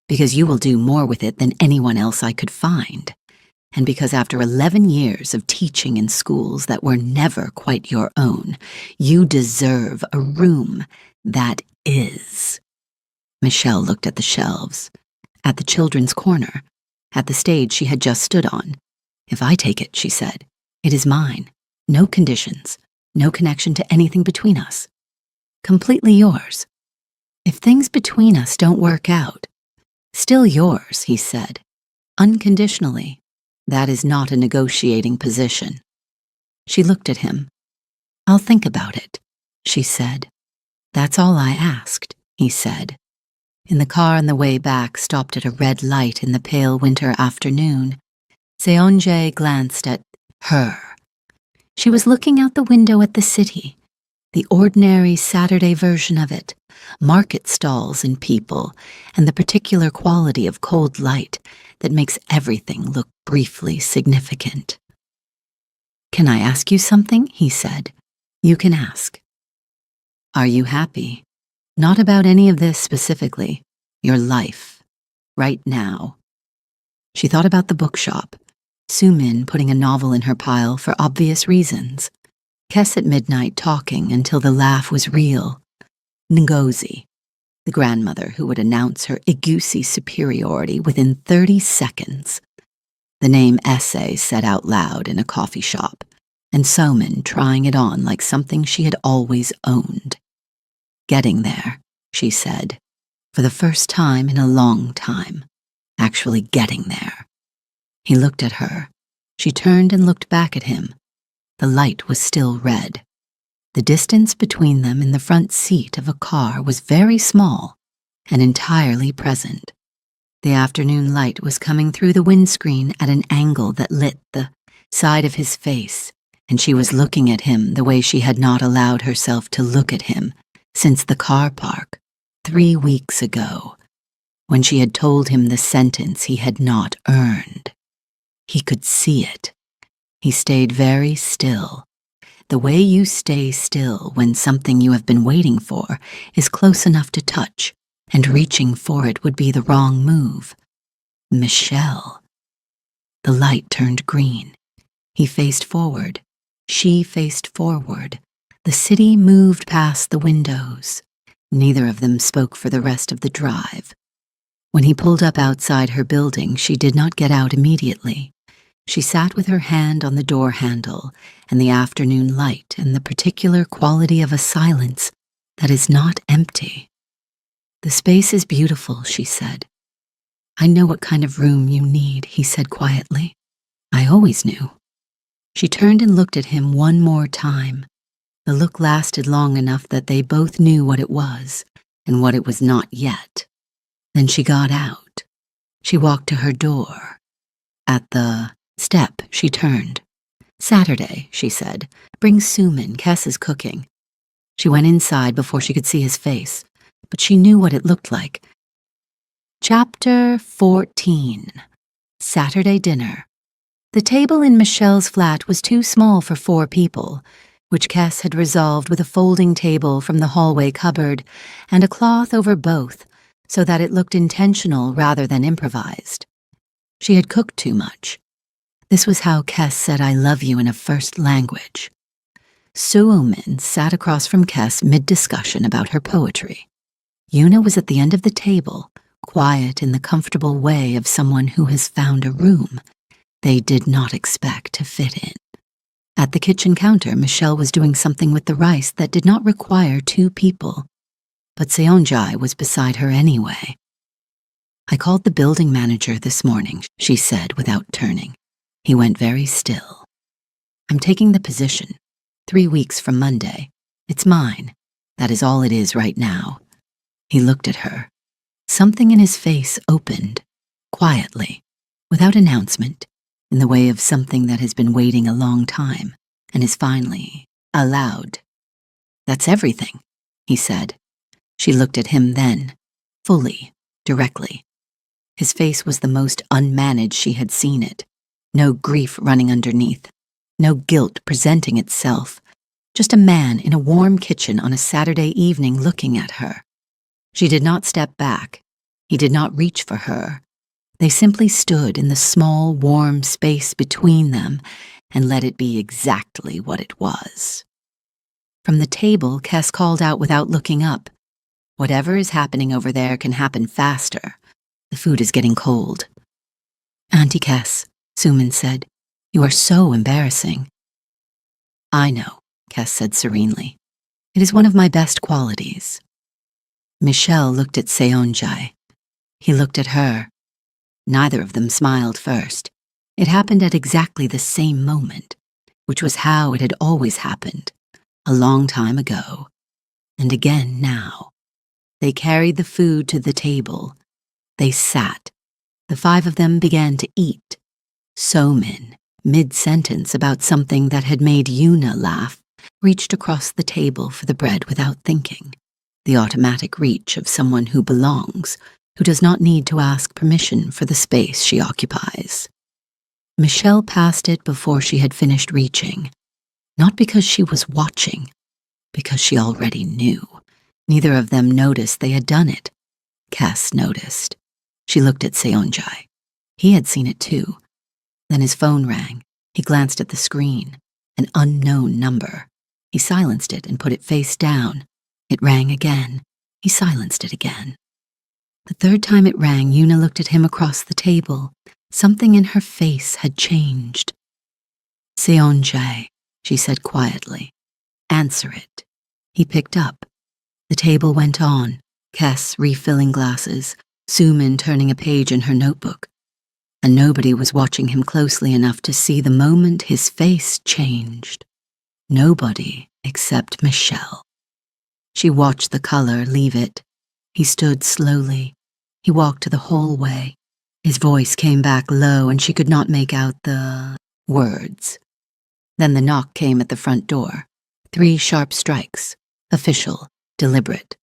Because you will do more with it than anyone else I could find. And because after 11 years of teaching in schools that were never quite your own, you deserve a room that is." Michelle looked at the shelves, at the children's corner, at the stage she had just stood on. "If I take it," she said, "it is mine. No conditions, no connection to anything between us. Completely yours. If things between us don't work out, still yours," he said, "unconditionally. That is not a negotiating position." She looked at him. "I'll think about it," she said. "That's all I asked," he said. In the car on the way back stopped at a red light in the pale winter afternoon. Seonjae glanced at her. She was looking out the window at the city, the ordinary Saturday version of it, market stalls and people, and the particular quality of cold light that makes everything look briefly significant. "Can I ask you something?" he said. "You can ask." "Are you happy? Not about any of this specifically. Your life. Right now." She thought about the bookshop. Sumin putting a novel in her pile for obvious reasons. Kes at midnight talking until the laugh was real. Ngozi, the grandmother who would announce her Igusi superiority within 30 seconds. The name Essay said out loud in a coffee shop, and Somin trying it on like something she had always owned. Getting there, she said, for the first time in a long time, actually getting there. He looked at her. She turned and looked back at him. The light was still red. The distance between them in the front seat of a car was very small and entirely present. The afternoon light was coming through the windscreen at an angle that lit the side of his face, and she was looking at him the way she had not allowed herself to look at him since the car park 3 weeks ago, when she had told him the sentence he had not earned. He could see it. He stayed very still. The way you stay still when something you have been waiting for is close enough to touch, and reaching for it would be the wrong move. Michelle. The light turned green. He faced forward. She faced forward. The city moved past the windows. Neither of them spoke for the rest of the drive. When he pulled up outside her building, she did not get out immediately. She sat with her hand on the door handle and the afternoon light and the particular quality of a silence that is not empty. "The space is beautiful," she said. "I know what kind of room you need," he said quietly. "I always knew." She turned and looked at him one more time. The look lasted long enough that they both knew what it was and what it was not yet. Then she got out. She walked to her door. At the step, she turned. "Saturday," she said. "Bring Sumin. Kes is cooking." She went inside before she could see his face, but she knew what it looked like. Chapter 14. Saturday dinner. The table in Michelle's flat was too small for 4 people. which Kes had resolved with a folding table from the hallway cupboard and a cloth over both so that it looked intentional rather than improvised. She had cooked too much. This was how Kes said I love you in a first language. Suomin sat across from Kes mid-discussion about her poetry. Yuna was at the end of the table, quiet in the comfortable way of someone who has found a room they did not expect to fit in. At the kitchen counter, Michelle was doing something with the rice that did not require two people, but Seonjae was beside her anyway. I called the building manager this morning, she said without turning. He went very still. I'm taking the position. 3 weeks from Monday. It's mine. That is all it is right now. He looked at her. Something in his face opened, quietly, without announcement, in the way of something that has been waiting a long time, and is finally allowed. That's everything, he said. She looked at him then, fully, directly. His face was the most unmanaged she had seen it. No grief running underneath. No guilt presenting itself. Just a man in a warm kitchen on a Saturday evening looking at her. She did not step back. He did not reach for her. They simply stood in the small, warm space between them and let it be exactly what it was. From the table, Kes called out without looking up. Whatever is happening over there can happen faster. The food is getting cold. Auntie Kes, Sumin said, you are so embarrassing. I know, Kes said serenely. It is one of my best qualities. Michelle looked at Seonjae. He looked at her. Neither of them smiled first. It happened at exactly the same moment, which was how it had always happened, a long time ago, and again now. They carried the food to the table. They sat. The 5 of them began to eat. Somin, mid-sentence about something that had made Yuna laugh, reached across the table for the bread without thinking. The automatic reach of someone who belongs, who does not need to ask permission for the space she occupies. Michelle passed it before she had finished reaching, not because she was watching, because she already knew. Neither of them noticed they had done it. Kes noticed. She looked at Seonjae. He had seen it too. Then his phone rang. He glanced at the screen. An unknown number. He silenced it and put it face down. It rang again. He silenced it again. The third time it rang, Yuna looked at him across the table. Something in her face had changed. Seonjae, she said quietly. Answer it. He picked up. The table went on. Kes refilling glasses. Sumin turning a page in her notebook. And nobody was watching him closely enough to see the moment his face changed. Nobody except Michelle. She watched the color leave it. He stood slowly. He walked to the hallway. His voice came back low and she could not make out the words. Then the knock came at the front door. 3 sharp strikes. Official, deliberate.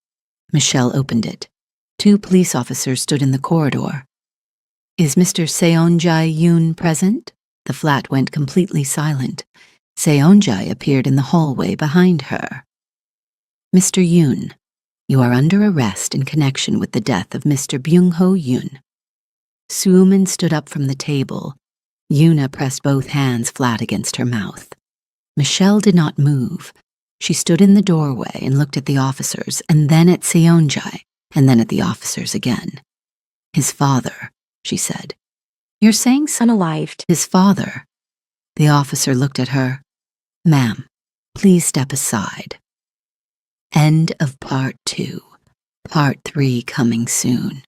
Michelle opened it. 2 police officers stood in the corridor. Is Mr. Seonjae Yoon present? The flat went completely silent. Seonjae appeared in the hallway behind her. Mr. Yoon, you are under arrest in connection with the death of Mr. Byung-ho Yoon. Suomin stood up from the table. Yuna pressed both hands flat against her mouth. Michelle did not move. She stood in the doorway and looked at the officers, and then at Seonjae, and then at the officers again. His father, she said. You're saying unalived. His father. The officer looked at her. Ma'am, please step aside. End of part 2. Part 3 coming soon.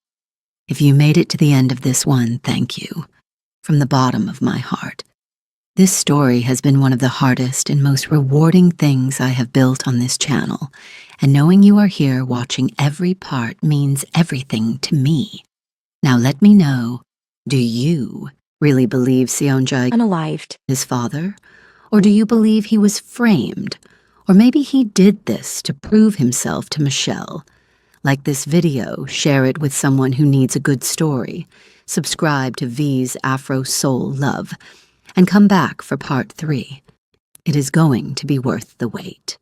If you made it to the end of this one, thank you. From the bottom of my heart. This story has been one of the hardest and most rewarding things I have built on this channel, and knowing you are here watching every part means everything to me. Now let me know, do you really believe Seonjae unalived his father? Or do you believe he was framed? Or maybe he did this to prove himself to Michelle? Like this video, share it with someone who needs a good story. Subscribe to V's Afro Soul Love, and come back for part 3. It is going to be worth the wait.